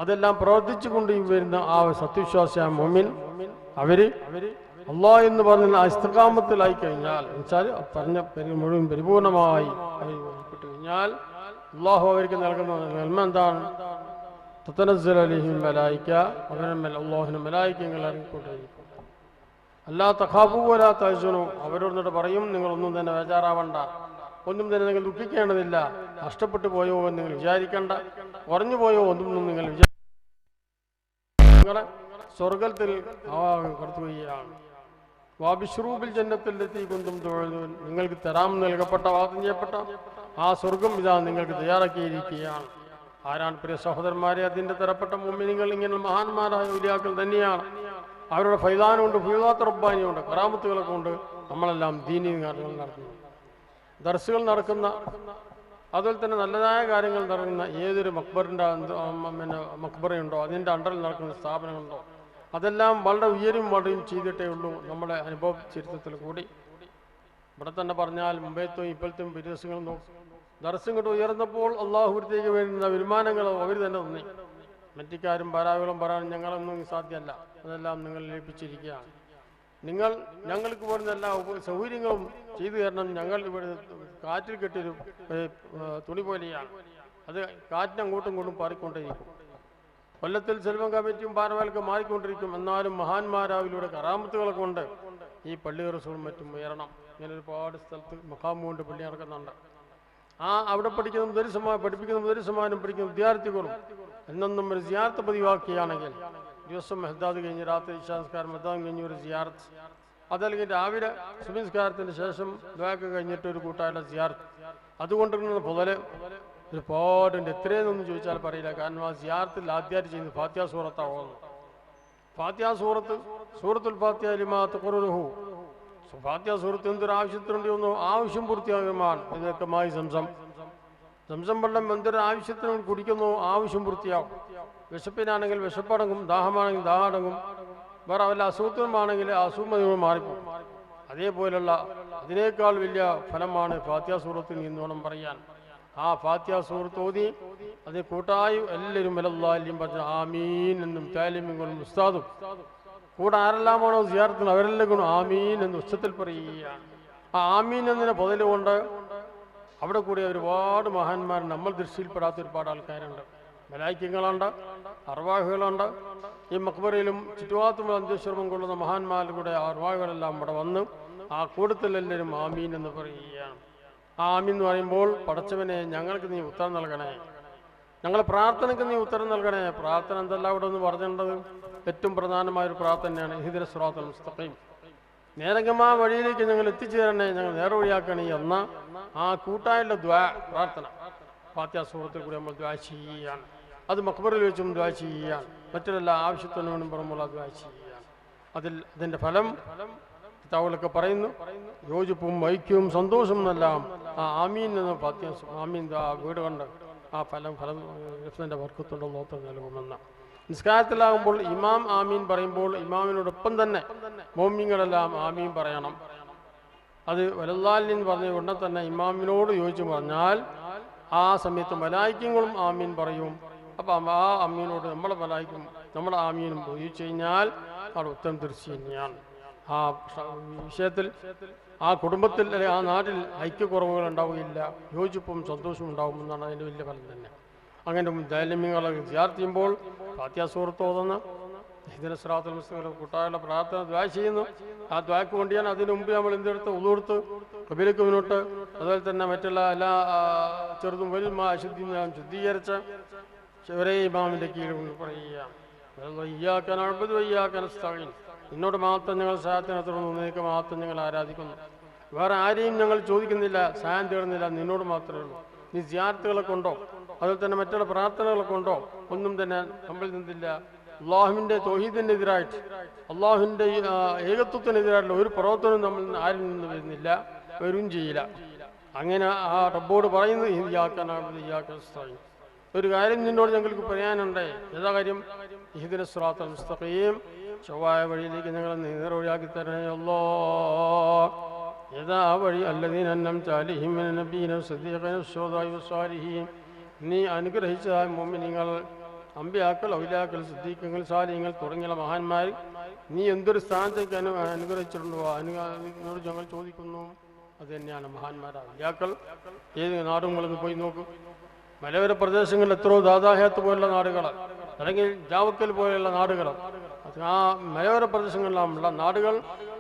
അതെല്ലാം പ്രവർത്തിച്ചു കൊണ്ട് വരുന്ന ആ സത്യവിശ്വാസിയായ മുഅ്മിൻ അവര് അള്ളാഹ് എന്ന് പറഞ്ഞ ഇസ്തിഖാമത്തിലായി കഴിഞ്ഞാൽ എന്നുവെച്ചാൽ പറഞ്ഞ മുഴുവൻ പരിപൂർണമായി ഏർപ്പെട്ടു കഴിഞ്ഞാൽ അള്ളാഹു അവർക്ക് നൽകുന്ന നന്മ എന്താണ്? തതനസ്സലു അലൈഹിം മലായിക, അവരുടെ അള്ളാഹുവിന്റെ മലായികകൾ ഇറങ്ങിക്കൊണ്ടിരിക്കും. അല്ലാ തഖാഫൂ വലാ തഹ്സനൂ, അവരോട് പറയും നിങ്ങളൊന്നും തന്നെ ബേജാറാവണ്ട, ഒന്നും തന്നെ നിങ്ങൾ ദുഃഖിക്കേണ്ടതില്ല, നഷ്ടപ്പെട്ടു പോയോ എന്ന് നിങ്ങൾ വിചാരിക്കേണ്ട, കുറഞ്ഞു പോയോ ഒന്നും നിങ്ങൾ നിങ്ങളെ സ്വർഗത്തിൽ കടത്തുകയാണ്. വാബിശ്റൂബിൽ ജന്നത്തിലെത്തി കുന്തും തൊഴുതുൻ, നിങ്ങൾക്ക് തരാം നൽകപ്പെട്ട വാദം ചെയ്യപ്പെട്ട ആ സ്വർഗം ഇതാ നിങ്ങൾക്ക് തയ്യാറാക്കിയിരിക്കുകയാണ്. ആരാണ് പ്രിയ സഹോദരന്മാരെ? അതിൻ്റെ തരപ്പെട്ട മുഅ്മിനീങ്ങൾ ഇങ്ങനെ മഹാന്മാരായ ഔലിയാക്കൾ തന്നെയാണ്. അവരുടെ ഫൈദാനുണ്ട്, ഫുയുദാത്ത് റബ്ബാനിയുണ്ട്, കറാമത്തുകളൊക്കെ കൊണ്ട് നമ്മളെല്ലാം ദീനീ കാര്യങ്ങൾ നടത്തുന്നു, ദർസുകൾ നടക്കുന്ന, അതുപോലെ തന്നെ നല്ലതായ കാര്യങ്ങൾ നടക്കുന്ന ഏതൊരു മക്ബറിൻ്റെ മക്ബറയുണ്ടോ അതിൻ്റെ അണ്ടറിൽ നടക്കുന്ന സ്ഥാപനങ്ങളുണ്ടോ അതെല്ലാം വളരെ ഉയരും വളരെയും ചെയ്തിട്ടേ ഉള്ളൂ നമ്മുടെ അനുഭവ ചരിത്രത്തിൽ കൂടി. ഇവിടെ തന്നെ പറഞ്ഞാൽ മുമ്പേത്തും ഇപ്പോഴത്തെയും വിദേശങ്ങളും നോക്കും. ദർസും കൊണ്ട് ഉയർന്നപ്പോൾ അള്ളാഹുവിലേക്ക് വേണ്ടുന്ന വരുമാനങ്ങൾ അവർ തന്നെ തന്നി. മറ്റിക്കാരും പരാവികളും പറയാൻ ഞങ്ങളൊന്നും സാധ്യമല്ല, അതെല്ലാം നിങ്ങൾ ലഭിച്ചിരിക്കുകയാണ്. ഞങ്ങൾക്ക് പോരുന്ന എല്ലാ സൗകര്യങ്ങളും ചെയ്തു തരണം. ഞങ്ങൾ ഇവിടെ കാറ്റിൽ കെട്ടിയൊരു തുണി പോലെയാണ്, അത് കാറ്റിന് അങ്ങോട്ടും ഇങ്ങോട്ടും പാറിക്കൊണ്ടേയിരിക്കും. കൊല്ലത്തിൽ സെൽവം കമ്മിറ്റിയും പാരവാലൊക്കെ മാറിക്കൊണ്ടിരിക്കും. എന്നാലും മഹാന്മാരാവിലൂടെ കറാമത്തുകളെ കൊണ്ട് ഈ പള്ളി റസൂളും മറ്റും ഉയരണം. ഇങ്ങനെ ഒരുപാട് സ്ഥലത്ത് മഖാമ് കൊണ്ട് പള്ളി നടക്കുന്നുണ്ട്. അവിടെ പഠിക്കുന്ന പഠിപ്പിക്കുന്ന മുദരിസമാരും പഠിക്കുന്ന വിദ്യാർത്ഥികളും എന്നും ഒരു സിയാറത്ത് പതിവാക്കുകയാണെങ്കിൽ ദിവസം മെഹദാദ് കഴിഞ്ഞ് രാത്രി ഇശാസ്കാരം മെഹദാദ് കഴിഞ്ഞ് ഒരു സിയാറത്ത്, അതല്ലെങ്കിൽ രാവിലെ സുബഹിസ്കാരത്തിന് ശേഷം ദുആക്ക് കഴിഞ്ഞിട്ട് ഒരു കൂട്ടായുള്ള സിയാറത്ത്, അതുകൊണ്ടിരുന്ന പൊതല് ഒരുപാടുണ്ട്. എത്രയെന്നൊന്നും ചോദിച്ചാൽ പറയില്ല. കാരണം ആ സിയാറത്തിൽ ആദ്യമായിട്ട് ചെയ്യുന്നത് ഫാത്തിഹ സൂറത്താവുന്നു. ഫാത്തിഹ സൂറത്തുൽ ഫാത്തിഹ ലിമാ തഖററുഹു, ഫാത്തിഹ സൂറത്ത് എന്തൊരു ആവശ്യത്തിനുണ്ടോ ആവശ്യം പൂർത്തിയാകുമാണ്. ഇതൊക്കെ മായി സംസം വെള്ളം എന്തൊരു ആവശ്യത്തിന് കുടിക്കുന്നു ആവശ്യം പൂർത്തിയാകും. വിശപ്പിനാണെങ്കിൽ വിശപ്പടങ്ങും, ദാഹമാണെങ്കിൽ ദാഹം അടങ്ങും, വേറെ വല്ല അസുഖത്തിനുമാണെങ്കിൽ അസുഖം മാറിപ്പോകും. അതേപോലുള്ള അതിനേക്കാൾ വലിയ ഫലമാണ് ഫാത്തിഹ സൂറത്തിൽ നിന്നോണം പറയാൻ. ആ ഫാത്തിഹ സൂറത്ത് ഓതി അത് കൂട്ടായി എല്ലാവരും വലല്ലാഹും പറഞ്ഞ ആമീൻ എന്നും താലിമിങ്ങളും ഉസ്താദും കൂടെ ആരെല്ലാമാണോ സിയാറത്തിന് അവരെല്ലാം കൊണ്ട് ആമീൻ എന്ന് ഉച്ചത്തിൽ പറയുകയാണ്. ആ ആമീൻ എന്നതിനെ പൊതലുകൊണ്ട് അവിടെ കൂടി ഒരുപാട് മഹാന്മാർ നമ്മൾ ദൃഷ്ടിയിൽപ്പെടാത്ത ഒരുപാട് ആൾക്കാരുണ്ട്. മലായിക്യങ്ങളുണ്ട്, അർവാഹുകളുണ്ട്. ഈ മക്ബറയിലും ചുറ്റുപാത്തും അന്ത്യശ്രമം കൊള്ളുന്ന മഹാന്മാരുടെ കൂടെ അർവാഹുകളെല്ലാം ഇവിടെ വന്ന് ആ കൂട്ടത്തിൽ എല്ലാവരും ആമീൻ എന്ന് പറയുകയാണ്. ആമീൻ എന്ന് പറയുമ്പോൾ പടച്ചവനെ ഞങ്ങൾക്ക് നീ ഉത്തരം നൽകണേ, ഞങ്ങളെ പ്രാർത്ഥനയ്ക്ക് നീ ഉത്തരം നൽകണേ. പ്രാർത്ഥന എന്തെല്ലാം ഇവിടെ ഒന്ന് പറഞ്ഞിട്ടുള്ളത്? ഏറ്റവും പ്രധാനമായൊരു പ്രാർത്ഥനയാണ് ഇഹ്ദിന സിറാത്തൽ മുസ്തഖീം, നേരങ്ങമാ വഴിയിലേക്ക് ഞങ്ങൾ എത്തിച്ചേരണേ, ഞങ്ങൾ നേരെ വഴിയാക്കണേ എന്ന ആ കൂട്ടായുള്ള പ്രാർത്ഥന ഫാത്തിഹ സൂറത്തിൽ കൂടി നമ്മൾ ദ്വാ ചെയ്യുകയാണ്. അത് മഖ്ബറിൽ വെച്ചും ദ്വാ ചെയ്യുകയാണ്, മറ്റൊരെല്ലാ ആവശ്യത്തിനു വേണ്ടി പുറമുള്ള ദ്വാ ചെയ്യുകയാണ്. അതിൻ്റെ ഫലം കിതാബുകളൊക്കെ പറയുന്നു, യോജിപ്പും ഐക്യവും സന്തോഷവും എന്നെല്ലാം ആ ആമീൻ എന്ന ഫാത്തിഹ ആമീൻ ആ വീട് കൊണ്ട് ആ ഫലം ലഫ്സിൻ്റെ വർക്കത്തുള്ള ലോത്ത് നൽകുമെന്ന്. നിസ്കാരത്തിലാകുമ്പോൾ ഇമാം ആമീൻ പറയുമ്പോൾ ഇമാമിനോടൊപ്പം തന്നെ മോമിങ്ങളെല്ലാം ആമീൻ പറയണം. അത് വലല്ലാലിൻ പറഞ്ഞ ഉടനെ തന്നെ ഇമാമിനോട് യോജിച്ച് പറഞ്ഞാൽ ആ സമയത്ത് മലായിക്കങ്ങളും ആമീൻ പറയും. അപ്പം ആ അമ്മീനോട് നമ്മളെ മലായിക്കും നമ്മുടെ ആമീനും യോജിച്ച് കഴിഞ്ഞാൽ അവിടെ ഉത്തരം തിരിച്ചു തന്നെയാണ്. ആ വിഷയത്തിൽ ആ കുടുംബത്തിൽ അല്ലെങ്കിൽ ആ നാട്ടിൽ ഐക്യക്കുറവുകൾ ഉണ്ടാവുകയില്ല, യോജിപ്പും സന്തോഷവും ഉണ്ടാകുമെന്നാണ് അതിൻ്റെ വലിയ ഫലം തന്നെ. അങ്ങനെ ദാലിമ്യങ്ങളെ സിയാറത്ത് ചെയ്യുമ്പോൾ ഫാത്തിഹ സൂറത്ത് ഓതുന്ന ഇഹ്ദിന സിറാത്തൽ മുസ്തഖീം കൂട്ടായുള്ള പ്രാർത്ഥന ദ്വാ ചെയ്യുന്നു. ആ ദ്വാക്ക് വേണ്ടിയാണ് അതിന് മുമ്പ് നമ്മൾ എന്തെടുത്ത് ഉളുകൊടുത്ത് ഖബീലക്ക് മുന്നോട്ട് അതുപോലെ തന്നെ മറ്റുള്ള എല്ലാ ചെറുതും വലുതും അശുദ്ധി ശുദ്ധീകരിച്ച ഒരേ ഇമാമിൻ്റെ കീഴിൽ പറയുക, നിന്നോട് മാത്രം ഞങ്ങൾ സഹായത്തിനെ തുടർന്ന് നിനക്ക് മാത്രം ഞങ്ങൾ ആരാധിക്കുന്നു, വേറെ ആരെയും ഞങ്ങൾ ചോദിക്കുന്നില്ല, സഹായം തേടുന്നില്ല, നിന്നോട് മാത്രമേ ഉള്ളൂ. നീ സിയാറത്തുകളെ കൊണ്ടോ അതുപോലെ തന്നെ മറ്റുള്ള പ്രാർത്ഥനകളെ കൊണ്ടോ ഒന്നും തന്നെ നമ്മളിൽ നിന്നില്ല. അള്ളാഹുവിൻ്റെ തൗഹീദിന് എതിരായിട്ട് അള്ളാഹുവിൻ്റെ ഏകത്വത്തിനെതിരായിട്ടുള്ള ഒരു പ്രവർത്തനവും നമ്മൾ ആരിൽ നിന്ന് വരുന്നില്ല, വരും ചെയ്യില്ല. അങ്ങനെ ആ റബ്ബോട് പറയുന്നു, ഒരു കാര്യം നിന്നോട് ഞങ്ങൾക്ക് പറയാനുണ്ട്. ഏതാ കാര്യം? ഇഹ്ദിന സിറാത്തൽ മുസ്തഖീം, ചൊവ്വായ വഴിയിലേക്ക് ഞങ്ങൾ നേർവഴിയാക്കി തരണേ അല്ലാഹ്. ഏതാ വഴി? അല്ലദീന അൻഅംത അലൈഹിം മിനൻ നബിയ്യീന വസ്സദീഖീന വസ്ശുഹദാഇ വസ്സാലിഹീൻ, നീ അനുഗ്രഹിച്ച മുഅ്മിനീങ്ങൾ, അമ്പിയാക്കൾ, ഔലിയാക്കൾ, സിദ്ദീഖുകൾ, സാലിഹീങ്ങൾ തുടങ്ങിയ മഹാന്മാർ നീ എന്തൊരു സ്ഥാനത്തേക്ക് അനുഗ്രഹിച്ചിട്ടുണ്ടോ അതിനോട് ഞങ്ങൾ ചോദിക്കുന്നു. അത് തന്നെയാണ് മഹാന്മാരായ ഔലിയാക്കൾ. ഏത് നാടുകളൊന്ന് പോയി നോക്കും. മലയോര പ്രദേശങ്ങളിൽ എത്രയോ ദാദാഹത്ത് പോലുള്ള നാടുകൾ, അല്ലെങ്കിൽ ജാവക്കൽ പോലെയുള്ള നാടുകൾ, ആ മലയോര പ്രദേശങ്ങളിലുള്ള നാടുകൾ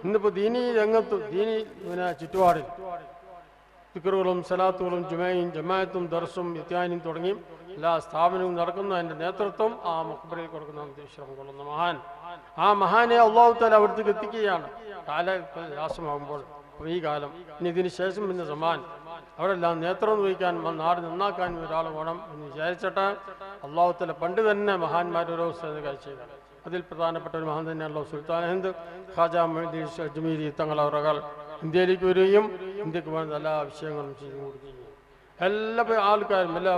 ഇന്നിപ്പോൾ ദീനീ രംഗത്ത് ദീനീ ചുറ്റുപാടിൽ ദിക്റുകളും സലാത്തുകളും ജമാഅത്തും ദർസും ഇത്യാനും തുടങ്ങി എല്ലാ സ്ഥാപനവും നടക്കുന്ന അതിൻ്റെ നേതൃത്വം ആ മഖ്ബറയിൽ കൊടുക്കുന്ന വിശ്രമം കൊള്ളുന്ന മഹാൻ, ആ മഹാനെ അല്ലാഹു തആല അവിടത്തേക്ക് എത്തിക്കുകയാണ്. കാലരാസമാകുമ്പോൾ ഈ കാലം ഇനി ഇതിന് ശേഷം പിന്നെ സമാൻ അവരെല്ലാം നേതൃത്വം വഹിക്കാൻ നാട് നന്നാക്കാൻ ഒരാൾ വേണം എന്ന് വിചാരിച്ചിട്ട് അല്ലാഹു തആല പണ്ട് തന്നെ മഹാന്മാരൊരു കാഴ്ചയാണ്. അതിൽ പ്രധാനപ്പെട്ട ഒരു മഹാൻ തന്നെയാണല്ലോ സുൽത്താൻ ഹിന്ദ് ഖാജാ മൊയ്‌നുദ്ദീൻ അജ്മീരി തങ്ങളവറുകൾ ഇന്ത്യയിലേക്ക് വരികയും ഇന്ത്യക്ക് വേണ്ട എല്ലാ വിഷയങ്ങളും ചെയ്തു കൊടുക്കുകയും എല്ലാ ആൾക്കാരും എല്ലാ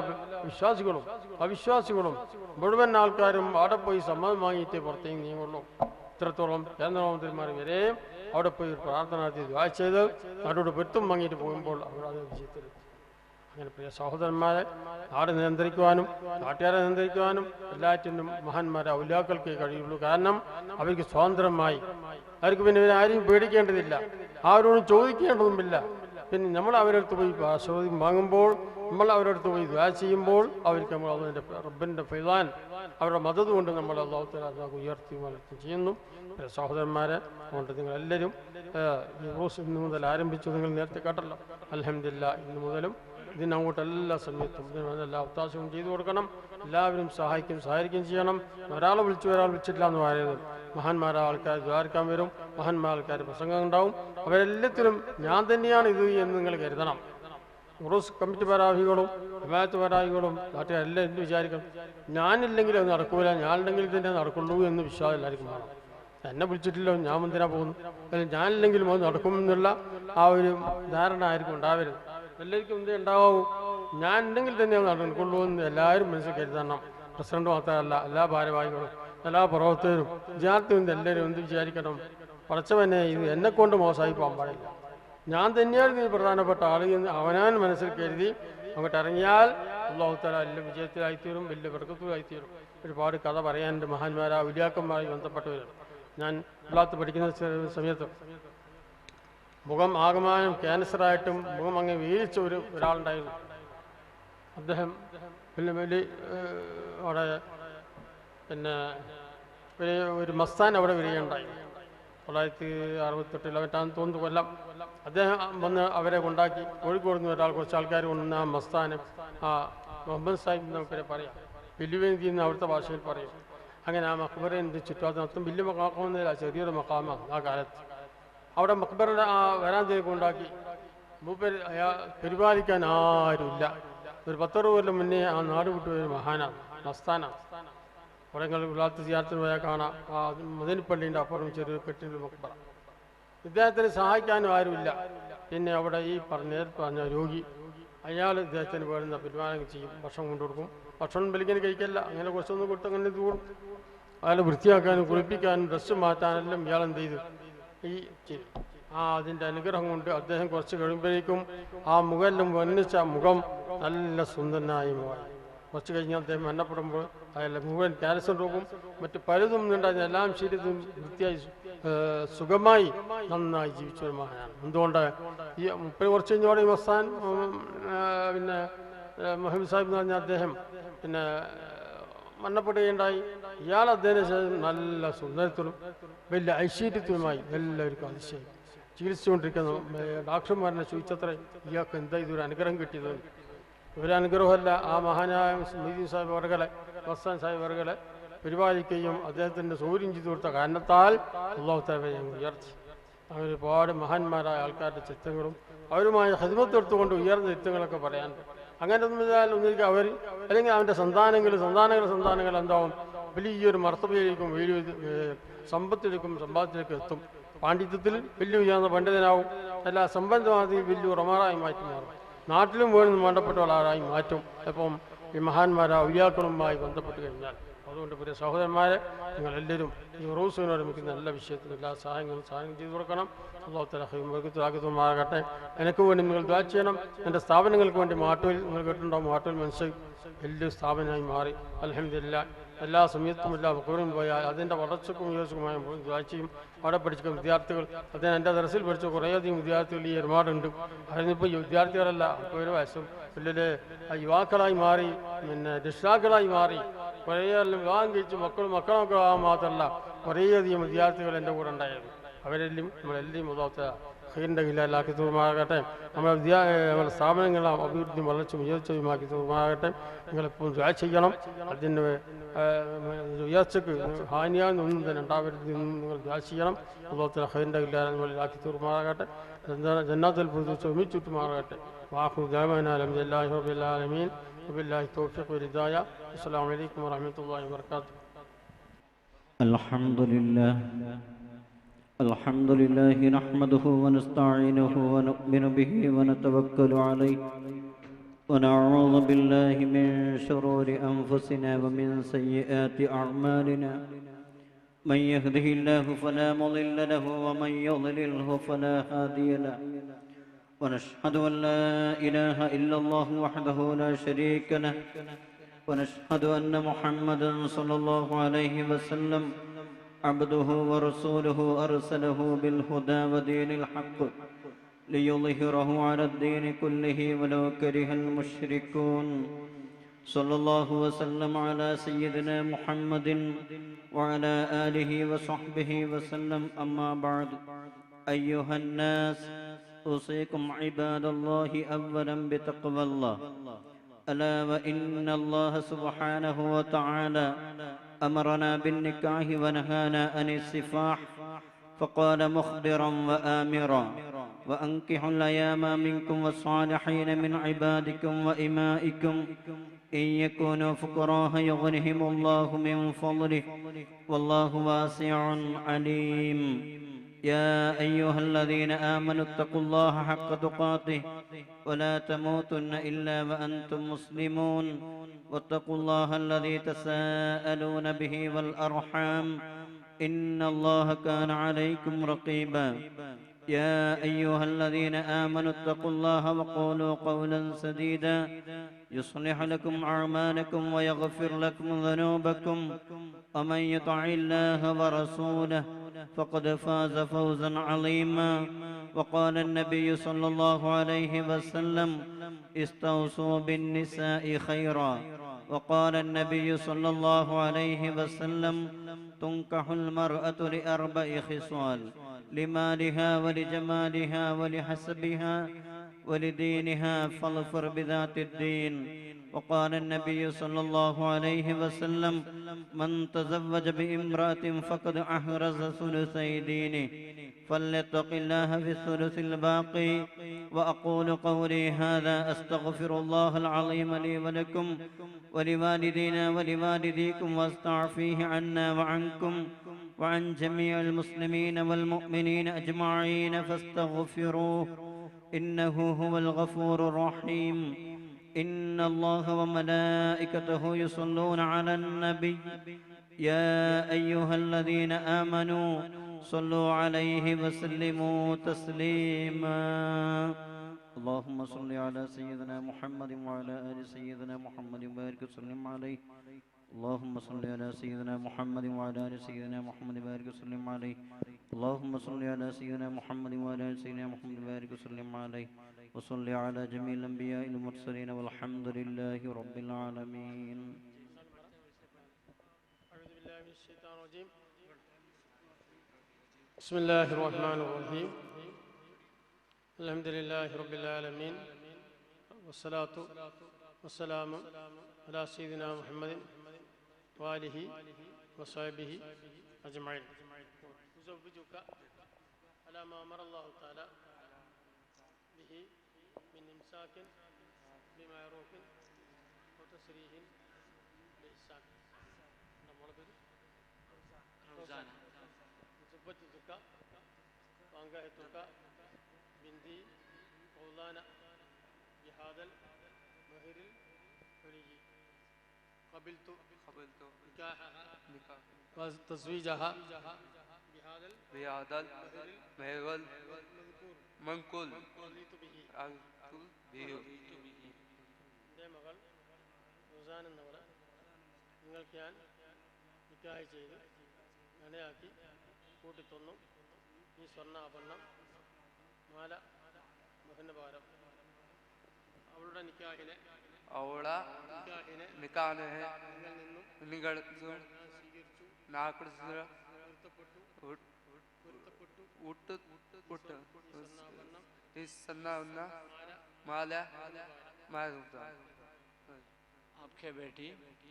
വിശ്വാസികളും അവിശ്വാസികളും മുഴുവൻ ആൾക്കാരും അവിടെ പോയി സമ്മതം വാങ്ങിയിട്ട് പുറത്തേക്ക് നീങ്ങുള്ളൂ. ഇത്രത്തോളം കേന്ദ്രമന്ത്രിമാർ വരെ അവിടെ പോയി പ്രാർത്ഥന നടത്തി ദ്വാ ചെയ്ത് അവരോട് പൊരുത്തം വാങ്ങിയിട്ട് പോകുമ്പോൾ അവർ അത് വിജയത്തിലെത്തി. അങ്ങനെ പ്രിയ സഹോദരന്മാരെ, നാട് നിയന്ത്രിക്കുവാനും നാട്ടുകാരെ നിയന്ത്രിക്കുവാനും എല്ലാറ്റിനും മഹാന്മാരെ ഔലിയാക്കൾക്കേ കഴിയുള്ളൂ. കാരണം അവർക്ക് സ്വാതന്ത്ര്യമായി, അവർക്ക് പിന്നെ ആരെയും പേടിക്കേണ്ടതില്ല, ആരോടും ചോദിക്കേണ്ടതുമില്ല. പിന്നെ നമ്മൾ അവരടുത്ത് പോയി ചോദ്യം വാങ്ങുമ്പോൾ, നമ്മൾ അവരടുത്ത് പോയി ദ്വാ ചെയ്യുമ്പോൾ അവർക്ക് നമ്മൾ അതിൻ്റെ റബ്ബിൻ്റെ ഫൈദാൻ അവരുടെ മദത് കൊണ്ട് നമ്മൾ അല്ലാഹു തആല ഉയർത്തി വളർത്തി ചെയ്യുന്നു. സഹോദരന്മാരെ, അതുകൊണ്ട് നിങ്ങളെല്ലാവരും ഇന്ന് മുതൽ ആരംഭിച്ചു. നിങ്ങൾ നേരത്തെ കേട്ടല്ലോ, അൽഹംദുലില്ലാഹ്. ഇന്ന് മുതലും ഇതിനങ്ങോട്ട് എല്ലാ സമയത്തും എല്ലാ അവകാശവും ചെയ്തു കൊടുക്കണം. എല്ലാവരും സഹായിക്കുകയും ചെയ്യണം. ഒരാളെ വിളിച്ചു ഒരാൾ വിളിച്ചിട്ടില്ല എന്ന് പറയുന്നത്, മഹാന്മാരായ ആൾക്കാർ ദ്വാരക്കാൻ വരും, മഹാന്മാർ ആൾക്കാർ പ്രസംഗം ഉണ്ടാവും. അവരെല്ലാത്തിനും ഞാൻ തന്നെയാണ് ഇത് എന്ന് നിങ്ങൾ കരുതണം. ഉറൂസ് കമ്മിറ്റി പരാഹികളും ജമാഅത്ത് പരാഹികളും നാട്ടുകാരെല്ലാം എന്ത് വിചാരിക്കണം, ഞാനില്ലെങ്കിൽ അത് നടക്കൂല, ഞാനുണ്ടെങ്കിൽ തന്നെ നടക്കുള്ളൂ എന്ന് വിശ്വാസം എല്ലാവർക്കും വേണം. എന്നെ വിളിച്ചിട്ടില്ലോ, ഞാൻ എന്തിനാ പോകുന്നു, അല്ലെങ്കിൽ ഞാനില്ലെങ്കിലും അത് നടക്കുമെന്നുള്ള ആ ഒരു ധാരണ ആയിരിക്കും ഉണ്ടാവരുത്. എല്ലാവർക്കും എന്തേ ഉണ്ടാവും, ഞാൻ ഉണ്ടെങ്കിൽ തന്നെ അത് നടക്കുള്ളൂ എന്ന് എല്ലാവരും മനസ്സിൽ കരുതണം. പ്രസിഡന്റ് മാത്രമല്ല, എല്ലാ ഭാരവാഹികളും എല്ലാ പ്രവർത്തകരും വിദ്യാർത്ഥികളും എല്ലാവരും എന്ത് വിചാരിക്കണം, പടച്ചവനെ ഇത് എന്നെക്കൊണ്ട് മോശമായി പോകാൻ പാടില്ല, ഞാൻ തന്നെയാണ് ഇതിന് പ്രധാനപ്പെട്ട ആൾ എന്ന് അവനാൻ മനസ്സിൽ കരുതി അങ്ങോട്ട് ഇറങ്ങിയാൽ അല്ലാഹു തആല വലിയ വിജയത്തിലായിത്തീരും, വലിയ ബർക്കത്തിലായിത്തീരും. ഒരുപാട് കഥ പറയാനുണ്ട് മഹാന്മാരാ ഉലിയാക്കന്മാരുമായി ബന്ധപ്പെട്ടവരും. ഞാൻ ഉള്ളാത്ത് പഠിക്കുന്ന സമയത്ത് മുഖം ആകമാനം ക്യാൻസറായിട്ടും മുഖം അങ്ങ് വീഴ്ച ഒരാളുണ്ടായിരുന്നു. അദ്ദേഹം വലിയ അവിടെ പിന്നെ ഒരു മസ്താൻ അവിടെ വരികയുണ്ടായി. 1968 മറ്റാന്ന് തോന്നുന്നു കൊല്ലം. അദ്ദേഹം വന്ന് അവരെ കൊണ്ടാക്കി. കോഴിക്കോട് നിന്ന് ഒരാൾ കുറച്ച് ആൾക്കാർ കൊണ്ടുവന്ന് ആ മസ്താനം മുഹമ്മദ് സാഹിബ് നമുക്കരെ പറയാം, വെല്ലുവേന്തി എന്ന് അവിടുത്തെ ഭാഷയിൽ പറയും. അങ്ങനെ ആ മക്ബറെ ചുറ്റും മൊത്തം വലിയ മക്കാമെന്നില്ല, ചെറിയൊരു മക്കാമാണ് ആ കാലത്ത്. അവിടെ മക്ബറുടെ ആ വരാന്തയിലേക്ക് കൊണ്ടാക്കി. മൂപ്പര് പരിപാലിക്കാൻ ആരുമില്ല. ഒരു 10 കൊല്ലം മുന്നേ ആ നാട് വിട്ടുപോയൊരു മഹാനാണ്, മസ്താനാണ്. കുറേങ്ങൾ വിളാത്ത് സിയാറത്തിന് പോയാൽ കാണാം. ആ മദനിപ്പള്ളിൻ്റെ അപ്പുറം ചെറിയ കെട്ടിൻ്റെ മക്ബറ. ഇദ്ദേഹത്തിന് സഹായിക്കാനും ആരുമില്ല. പിന്നെ അവിടെ ഈ നേരത്തെ പറഞ്ഞ രോഗി, അയാൾ ഇദ്ദേഹത്തിന് വേണ്ടുന്ന പരിപാലനം ചെയ്യും, ഭക്ഷണം കൊണ്ടുകൊടുക്കും. ഭക്ഷണം വലിക്കാൻ കഴിക്കല്ല, അങ്ങനെ കുറച്ചൊന്നും കൊടുത്ത് അങ്ങനെ തൂടും. അയാൾ വൃത്തിയാക്കാനും കുളിപ്പിക്കാനും ഡ്രസ്സ് മാറ്റാനെല്ലാം ഇയാൾ എന്ത് ചെയ്തു ഈ ചെയ്തു. അതിൻ്റെ അനുഗ്രഹം കൊണ്ട് അദ്ദേഹം കുറച്ച് കഴിയുമ്പോഴേക്കും ആ മുഖമെല്ലാം വർണ്ണിച്ച മുഖം നല്ല സുന്ദരനായി മാറി. കുറച്ച് കഴിഞ്ഞ് അദ്ദേഹം മരണപ്പെടുമ്പോൾ അയാളുടെ മുഴുവൻ ക്യാൻസർ രോഗം മറ്റ് പലതും ഉണ്ടായിരുന്ന എല്ലാം ശരീരത്തും വൃത്തിയായി സുഖമായി നന്നായി ജീവിച്ചൊരു മഹാനാണ്. എന്തുകൊണ്ട് ഈ 30 വർഷം കഴിഞ്ഞോടെ ഈ മസ്താൻ പിന്നെ മുഹമ്മദ് സാഹിബ് എന്ന് പറഞ്ഞ അദ്ദേഹം പിന്നെ മരണപ്പെടുകയുണ്ടായി. ഇയാൾ അദ്ദേഹത്തിന് നല്ല സുന്ദരത്തിലും വലിയ ഐശ്വര്യത്തിലുമായി എല്ലാവർക്കും അതിശയം ചികിത്സിച്ചുകൊണ്ടിരിക്കുന്ന ഡോക്ടർമാരനെ ചോദിച്ചത്ര ഇയാൾക്ക് എന്താ ഇതൊരു അനുഗ്രഹം കിട്ടിയത്. ഒരനുഗ്രഹമല്ല, ആ മഹാനായ മൊയ്തീൻ സാഹിബ് വർഗലെ മസ്താൻ സാഹിബ് വർഗലെ പരിപാലിക്കുകയും അദ്ദേഹത്തിൻ്റെ സൗകര്യം ചെയ്തു കൊടുത്ത കാരണത്താൽ അല്ലാഹു തആല ഞങ്ങൾ ഉയർത്തി. അങ്ങനെ ഒരുപാട് മഹാന്മാരായ ആൾക്കാരുടെ ചിത്രങ്ങളും അവരുമായി ഖിദ്മത്തെടുത്തുകൊണ്ട് ഉയർന്ന ചിത്രങ്ങളൊക്കെ പറയാനുണ്ട്. അങ്ങനെ ഒന്നിരിക്കും അവർ അല്ലെങ്കിൽ അവൻ്റെ സന്താനങ്ങൾ എന്താവും വലിയൊരു മർത്തബയിലേക്കും വലിയ സമ്പത്തിലേക്കും എത്തും. പാണ്ഡിത്യത്തിൽ വലിയ ഉയർന്ന പണ്ഡിതനാവും, എല്ലാ സമ്പന്നമായി വലിയ റമാറായി മാറ്റി മാറും. നാട്ടിലും വേണം വേണ്ടപ്പെട്ട ആളായി മാറ്റും. അപ്പം ഈ മഹാന്മാരാ ഔലിയാക്കളുമായി ബന്ധപ്പെട്ട് കഴിഞ്ഞാൽ. അതുകൊണ്ട് പ്രിയ സഹോദരന്മാരെ, നിങ്ങളെല്ലാവരും ഈ റൂസിനോട് നമുക്ക് നല്ല വിഷയത്തിൽ എല്ലാ സഹായം ചെയ്തു കൊടുക്കണം. അല്ലാഹു തആല ഖൈറുമാറാകട്ടെ. എനിക്ക് വേണ്ടി നിങ്ങൾ ദുആ ചെയ്യണം. എൻ്റെ സ്ഥാപനങ്ങൾക്ക് വേണ്ടി മാട്ടൂൽ നിങ്ങൾ കേട്ടിട്ടുണ്ടാവും. മാട്ടൂൽ മനസ്സിൽ വലിയ സ്ഥാപനമായി മാറി. അൽഹംദുലില്ലാഹ് എല്ലാ സമയത്തും എല്ലാ മക്കളും പോയാൽ അതിൻ്റെ വളർച്ചക്കും ഉയർച്ചക്കുമായി ദുആ ചെയ്യും. അവിടെ പഠിക്കുന്ന വിദ്യാർത്ഥികൾ, അദ്ദേഹം എൻ്റെ ദർസിൽ പഠിച്ച കുറേയധികം വിദ്യാർത്ഥികൾ ഈ ഒരുപാടുണ്ട്. അതിനിപ്പോൾ വിദ്യാർത്ഥികളല്ല, ഇപ്പോൾ ഒരു വയസ്സും വലിയ യുവാക്കളായി മാറി, പിന്നെ രക്ഷിതാക്കളായി മാറി. കുറേയെല്ലാം വിവാഹം കഴിച്ച് മക്കളൊക്കെ ആകാൻ മാത്രമല്ല കുറേയധികം വിദ്യാർത്ഥികൾ എൻ്റെ കൂടെ ഉണ്ടായിരുന്നു. അവരെല്ലാം നമ്മളെല്ലാം മുതലത്തെ ഖൈറിൻ്റെ കീഴിലാക്കി തീർമാകട്ടെ. നമ്മുടെ സ്ഥാപനങ്ങളെ അഭിവൃദ്ധി വളർച്ച ഉയർച്ചയുമാക്കി തീർമാകട്ടെ. നിങ്ങളെപ്പോഴും ദുആ ചെയ്യണം. അതിന് ഉയർച്ചക്ക് ഹാനിയാതൊന്നും തന്നെ ഉണ്ടാവരുത് എന്ന് നിങ്ങൾ ദുആ ചെയ്യണം. അല്ലാഹു ഖൈറിൻ്റെ കീഴിലാക്കി തീർമാകട്ടെ. ജന്നാത്തുൽ ഫിർദൗസ് ഒരുമിച്ചുമാകട്ടെ. വാഖിറു ദഅവാനാ അൽഹംദുലില്ലാഹി റബ്ബിൽ ആലമീൻ വബില്ലാഹി തൗഫീഖ് വൽഹിദായ. അസ്സലാമു അലൈക്കും വറഹ്മത്തുള്ളാഹി വബറകാതുഹു. الحمد لله نحمده ونستعينه ونؤمن به ونتوكل عليه ونعوذ بالله من شرور أنفسنا ومن سيئات أعمالنا. من يهده الله فلا مضل له ومن يضلله فلا هادي له. ونشهد أن لا إله إلا الله وحده لا شريك له. ونشهد أن محمدا صلى الله عليه وسلم عبده ورسوله أرسله بالهدى ودين الحق ليظهره على الدين كله ولو كره المشركون. صلى الله وسلم على سيدنا محمد وعلى آله وصحبه وسلم. أما بعد، أيها الناس، أوصيكم عباد الله أولا بتقوى الله. ألا وإن الله سبحانه وتعالى أمرنا بالنكاح ونهانا عن السفاح، فقال مخبرا وآمرا: وأنكحوا الأيام منكم والصالحين من عبادكم وإمائكم إن يكونوا فقراء يغنهم الله من فضله والله واسع عليم. يا أيها الذين آمنوا اتقوا الله حق تقاته ولا تموتن إلا وأنتم مسلمون. واتقوا الله الذي تساءلون به والأرحام إن الله كان عليكم رقيبا. يا أيها الذين آمنوا اتقوا الله وقولوا قولا سديدا يصلح لكم أعمالكم ويغفر لكم ذنوبكم. ومن يطع الله ورسوله فقد فاز فوزا عظيما. وقال النبي صلى الله عليه وسلم: استوصوا بالنساء خيرا. وقال النبي صلى الله عليه وسلم: تنكح المرأة لأربع خصال: لمالها ولجمالها ولحسبها ولدينها، فاظفر بذات الدين. وقال النبي صلى الله عليه وسلم: من تزوج بامرأة فقد أحرز ثلثي دينه، فليتق الله في الثلث الباقي. وأقول قولي هذا، أستغفر الله العظيم لي ولكم ولوالدينا ولوالديكم، واستعفيه عنا وعنكم وعن جميع المسلمين والمؤمنين أجمعين، فاستغفروه إنه هو الغفور الرحيم. إن الله وملائكته يصلون على النبي يا أيها الذين آمنوا صلوا عليه وسلموا تسليما. اللهم صل على سيدنا محمد وعلى آل سيدنا محمد وبارك وسلم عليه. اللهم صل على سيدنا محمد وعلى آل سيدنا محمد وبارك وسلم عليه. اللهم صل على سيدنا محمد وعلى آل سيدنا محمد وبارك وسلم عليه. وصل على جميع الأنبياء المرسلين والحمد لله رب العالمين. أعوذ بالله من الشيطان الرجيم. بسم الله الرحمن الرحيم. الحمد لله رب العالمين، والصلاة والسلام على سيدنا محمد وآله وصحبه أجمعين. أزوجك على ما أمر الله تعالى به من إمساك بمعروف وتسريح بإحسان. زوجتك وأنكحتك بنتي مولانا بهذا المهر الولي. قبلت نكاحها وتزويجها بهذا المهر المنقول എൻ്റെ മകൾ റോസാൻ എന്നവളെ നിങ്ങൾക്ക് ഞാൻ നിക്കാഹ് ചെയ്ത് ഇണയാക്കി കൂട്ടിത്തന്നു. ഈ സ്വർണ്ണാഭരണം, മാല, മഹനഭാരം അവളുടെ നിക്കാഹിനെ നിങ്ങൾ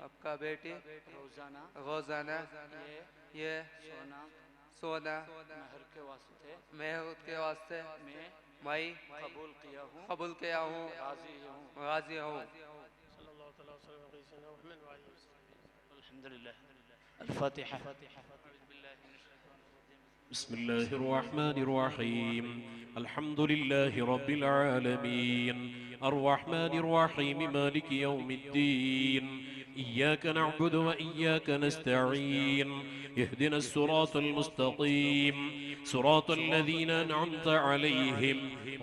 आपका बेटी रोजाना ये सोना मेहर के वास्ते मैं कबूल किया हूँ, राजी हूँ। الفاتحة. بسم الله الرحمن الرحيم. الحمد لله رب العالمين، الرحمن الرحيم، مالك يوم الدين. إياك نعبد وإياك نستعين، اهدنا الصراط المستقيم، صراط الذين أنعمت عليهم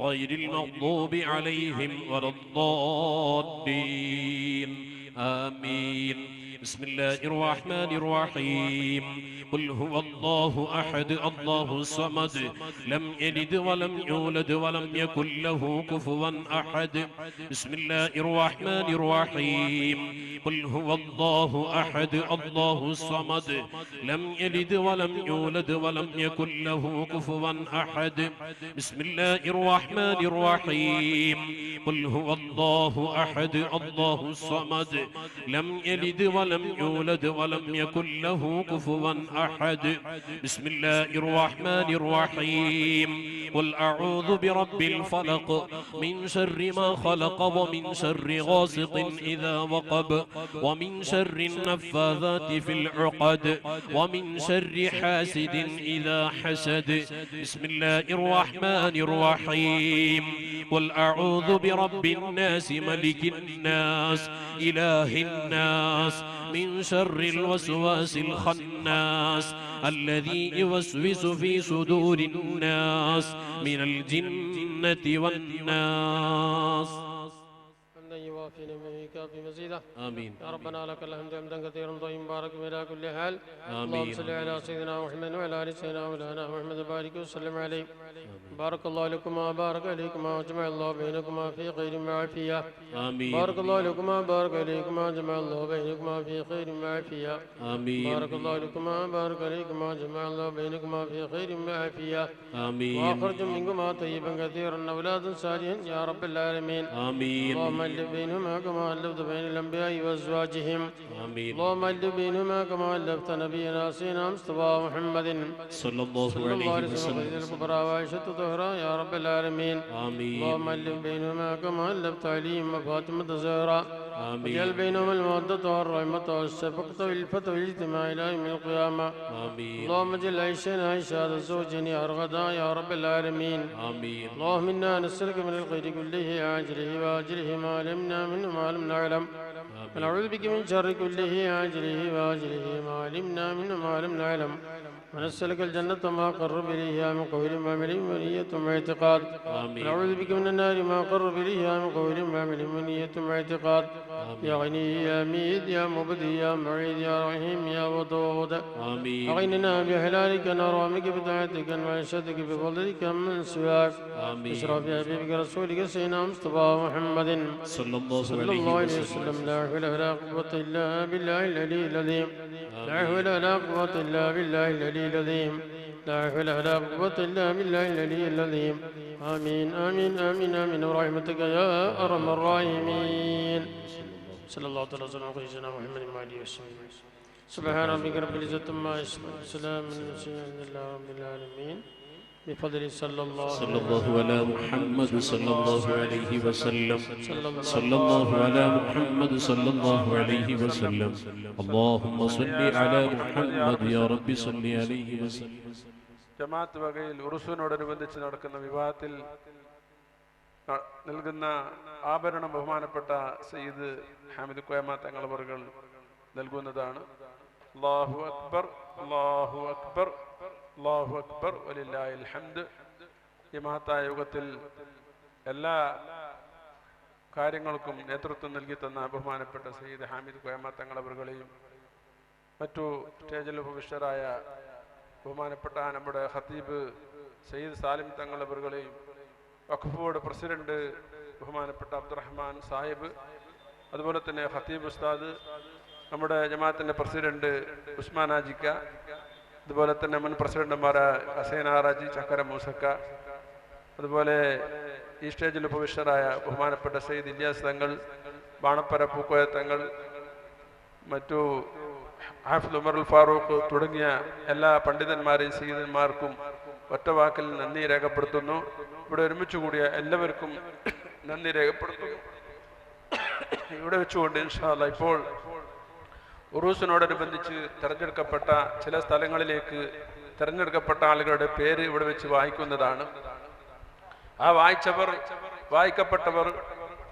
غير المغضوب عليهم ولا الضالين. آمين. بسم الله الرحمن الرحيم. قل هو الله أحد الله الصمد لم يلد ولم يولد ولم يكن له كفوا أحد. بسم الله الرحمن الرحيم. قل هو الله أحد الله الصمد لم يلد ولم يولد ولم يكن له كفوا أحد. بسم الله الرحمن الرحيم. قل هو الله أحد الله الصمد لم يلد ولم يولد ولم يكن له كفوا أحد. بسم الله الرحمن الرحيم. قل أعوذ برب الفلق من شر ما خلق ومن شر غاسق إذا وقب ومن شر النفاذات في العقد ومن شر حاسد إذا حسد. بسم الله الرحمن الرحيم. قل أعوذ برب الناس ملك الناس إله الناس من شر الوسواس الخناس الذي يوسوس في صدور الناس من الجنة والناس. في نعمك في مزيده. آمين. يا ربنا لك الحمد حمدا كثيرا طيبا مباركا إلى كل حال. آمين. اللهم صل على سيدنا محمد وعلى آل سيدنا مولانا محمد وبارك وسلم عليه. بارك الله لكما وبارك عليكما وجمع الله بينكما في خير وعافية. آمين. بارك الله لكما وبارك عليكما وجمع الله بينكما في خير وعافية. آمين. بارك الله لكما وبارك عليكما وجمع الله بينكما في خير وعافية. آمين. وأخرج منكما طيبا كثيرا أولادا صالحا يا رب العالمين. آمين. اللهم ألف بينهما كما ألفت بين الأنبياء وأزواجهم. آمين. اللهم ألف بينهما كما ألفت نبينا سيدنا مصطفى محمد صلى الله عليه وسلم. الكبرى وعائشة الطهرى يا رب العالمين. آمين. اللهم ألف بينهما كما ألفت عليهم وفاطمة الزهراء. آمين. واجعل بينهما المودة والرحمة والشفقة والألفة والاجتماع إلى يوم القيامة. آمين. اللهم اجعل عيشنا عيش هذا الزوجين يا رغدا يا رب العالمين. آمين. اللهم إنا نسألك من الخير كله عاجله وآجله ما علمنا منه ما لم نعلم. ونعوذ بك من شر كله عاجله وآجله ما علمنا منه ما لم نعلم. ونسألك الجنة ما قرب إليها من قول وعمل ونية واعتقاد. ونعوذ بك من النار ما قرب إليها من قول وعمل ونية واعتقاد. يا غني يا ميد يا مبدي يا معيد يا رحيم يا ودود. أغننا بحلالك نرامك بطاعتك وعشتك بفضلك من سواك. اشرف يا حبيبك رسولك سيدنا مصطفى محمد صلى الله عليه وسلم. لا حول ولا قوة إلا بالله العلي العظيم. لا حول ولا قوة إلا بالله العلي العظيم. لا حول ولا قوة إلا بالله العلي العظيم. آمين آمين آمين آمين ورحمتك يا أرحم الراحمين. صلى الله عليه وسلم على سيدنا محمد وعلى آله وصحبه. سبحان ربك رب العزة عما يصفون وسلام على المرسلين الحمد لله رب العالمين. بفضل صلى الله على محمد صلى الله عليه وسلم. صلى الله على محمد صلى الله عليه وسلم. اللهم صل على محمد يا رب صل عليه وسلم. ജമാഅത്ത് വകയിൽ ഉറുസിനോടനുബന്ധിച്ച് നടക്കുന്ന വിവാഹത്തിൽ നൽകുന്ന ആഭരണം ബഹുമാനപ്പെട്ട സയ്യിദ് ഹാമിദ് കോയമ്മ തങ്ങളവറുകൾ നൽകുന്നതാണ്. അല്ലാഹു അക്ബർ അല്ലാഹു അക്ബർ അല്ലാഹു അക്ബർ വലില്ലാഹിൽ ഹംദ്. ഈ മഹത്തായ യുഗത്തിൽ എല്ലാ കാര്യങ്ങൾക്കും നേതൃത്വം നൽകി തന്ന ബഹുമാനപ്പെട്ട സയ്യിദ് ഹാമിദ് കോയമ്മ തങ്ങളവറുകളെയും മറ്റു സ്റ്റേജിൽ ഉപവിഷ്ടരായ ബഹുമാനപ്പെട്ട നമ്മുടെ ഖത്തീബ് സയ്യിദ് സാലിം തങ്ങളവറുകളെയും വഖഫ് ബോർഡ് പ്രസിഡന്റ് ബഹുമാനപ്പെട്ട അബ്ദുറഹ്മാൻ സാഹിബ്, അതുപോലെ തന്നെ ഖത്തീബ് ഉസ്താദ്, നമ്മുടെ ജമാഅത്തിൻ്റെ പ്രസിഡന്റ് ഉസ്മാൻ ഹാജിക്ക, അതുപോലെ തന്നെ മുൻ പ്രസിഡന്റുമാരായ ഹസൈൻ ആറാജി, ചക്കര മൂസക്ക, അതുപോലെ ഈ സ്റ്റേജിൽ ഉപവിഷ്ടരായ ബഹുമാനപ്പെട്ട സയ്യിദ് ഇല്യാസ് തങ്ങൾ, ബാണപ്പര പൂക്കോയ തങ്ങൾ, മറ്റു ഹാഫിദ് ഉമറുൽ ഫാറൂഖ് തുടങ്ങിയ എല്ലാ പണ്ഡിതന്മാരെയും സയ്യിദന്മാർക്കും ഒറ്റ വാക്കിൽ നന്ദി രേഖപ്പെടുത്തുന്നു. ഇവിടെ ഒരുമിച്ച് കൂടിയ എല്ലാവർക്കും നന്ദി രേഖപ്പെടുത്തുന്നു. ഇവിടെ വെച്ചുകൊണ്ട് ഇൻഷാ അല്ലാഹ് ഇപ്പോൾ ഉറൂസിനോടനുബന്ധിച്ച് തിരഞ്ഞെടുക്കപ്പെട്ട ചില സ്ഥലങ്ങളിലേക്ക് തിരഞ്ഞെടുക്കപ്പെട്ട ആളുകളുടെ പേര് ഇവിടെ വെച്ച് വായിക്കുന്നതാണ്. ആ വായിക്കപ്പെട്ടവർ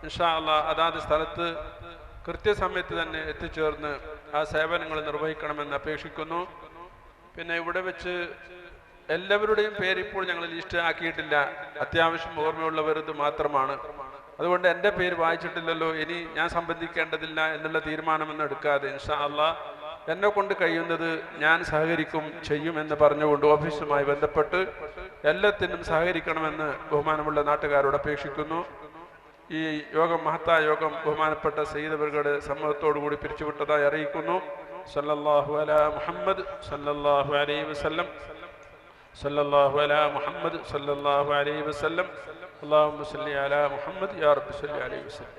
ഇൻഷാ അല്ലാഹ് അതാത് സ്ഥലത്ത് കൃത്യസമയത്ത് തന്നെ എത്തിച്ചേർന്ന് ആ സേവനങ്ങൾ നിർവഹിക്കണമെന്ന് അപേക്ഷിക്കുന്നു. പിന്നെ ഇവിടെ വെച്ച് എല്ലാവരുടെയും പേര് ഇപ്പോൾ ഞങ്ങൾ ലിസ്റ്റ് ആക്കിയിട്ടില്ല. അത്യാവശ്യം ഓർമ്മയുള്ളവരത് മാത്രമാണ്. അതുകൊണ്ട് എൻ്റെ പേര് വായിച്ചിട്ടില്ലല്ലോ, ഇനി ഞാൻ സംബന്ധിക്കേണ്ടതില്ല എന്നുള്ള തീരുമാനമൊന്നും എടുക്കാതെ ഇൻഷാ അല്ലാഹ് എന്നെ കൊണ്ട് കഴിയുന്നത് ഞാൻ സഹകരിക്കും ചെയ്യുമെന്ന് പറഞ്ഞുകൊണ്ട് ഓഫീസുമായി ബന്ധപ്പെട്ട് എല്ലാത്തിനും സഹകരിക്കണമെന്ന് ബഹുമാനമുള്ള നാട്ടുകാരോട് അപേക്ഷിക്കുന്നു. ഈ യോഗം, മഹത്തായ യോഗം ബഹുമാനപ്പെട്ട സയ്യിദ് അവരുടെ സമ്മതത്തോടു കൂടി പിരിച്ചുവിട്ടതായി അറിയിക്കുന്നു. സല്ലല്ലാഹു അലാ മുഹമ്മദ് സല്ലല്ലാഹു അലൈഹി വസല്ലം. സല്ലല്ലാഹു അലാ മുഹമ്മദ് സല്ലല്ലാഹു അലൈഹി വസല്ലം. അല്ലാഹുമ്മ സല്ലി അലാ മുഹമ്മദ് യാ റബ്ബി സല്ലി അലൈഹി വസല്ലം.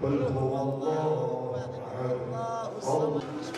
قل هو الله أحد الله.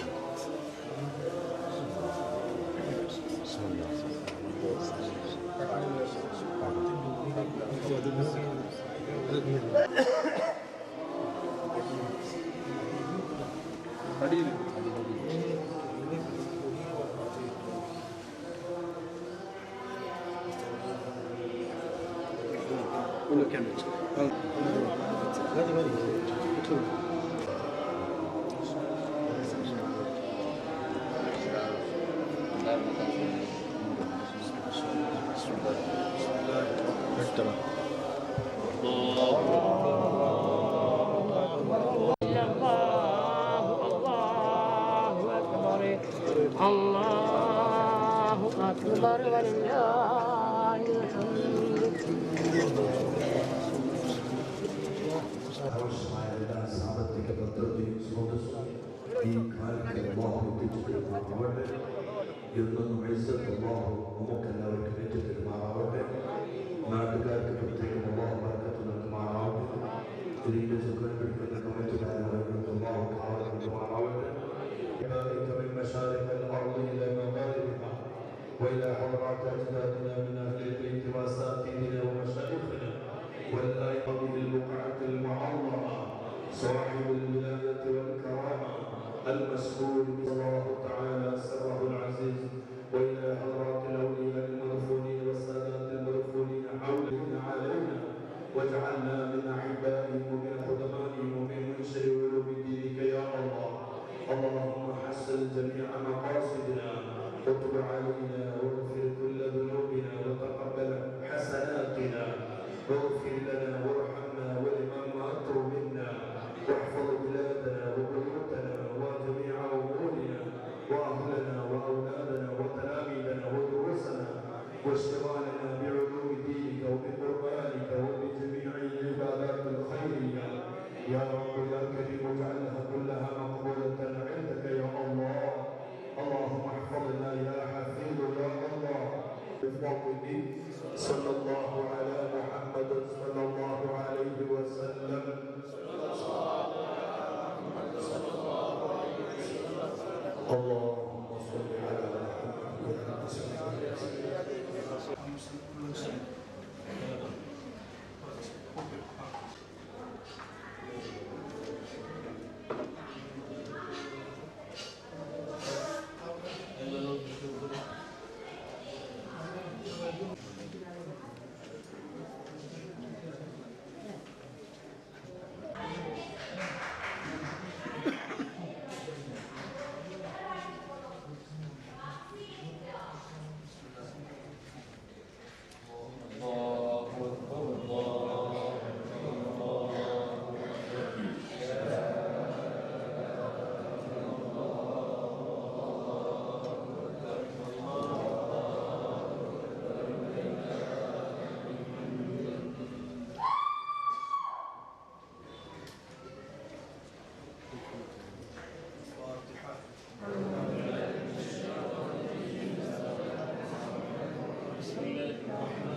الله أكبر ولله ആവശ്യമായ എല്ലാ സാമ്പത്തിക ഭദ്രതയും സ്രോതസ്സും ഈ കാലത്ത് അല്ലാഹു എത്തിച്ചുതരുമാറാവട്ടെ. എന്നും അല്ലാഹു നമുക്കെല്ലാവർക്കും ഏറ്റുതരുമാറാവട്ടെ. നാട്ടുകാർക്ക് പ്രത്യേകം അല്ലാഹു ബർക്കത്ത് നൽകുമാറാവട്ടെ. ഇതിന്റെ സുഖം പിടിക്കുന്ന കമ്മിറ്റിക്കാരവർക്ക് അല്ലാഹു കാവൽ നൽകുമാറാവട്ടെ. من مشارق الأرض إلى مغاربها وإلى حضرات أجدادنا من أهل البيت وأساتذتنا ومشايخنا والأئمة البقعة المعظمة صاحب الولاية والكرامة المسؤول الله تعالى سره العزيز وإلى حضرات الأولياء المدفونين والسادات المدفونين حولنا علينا واجعلنا من أحبائهم ومن خدمائهم ومن منشر علوم دينك يا الله. اللهم حسن جميع مقاصدنا وتب علينا واغفر كل ذنوبنا وتقبل حسناتنا واغفر لنا وارحمنا ولمن مات منا واحفظ بلادنا وبيوتنا وجميع امورنا واهلنا واولادنا وتلاميذنا ودروسنا واشتغالنا بعلوم دينك وبقرانك وبجميع العبادات الخيريه يا رب يا كريم اجعلها كلها مقبولة عندك يا الله. اللهم احفظنا يا حفيظ يا الله. بفضل صلى الله على محمد صلى الله عليه وسلم. اللهم صل على محمد. بسم الله الرحمن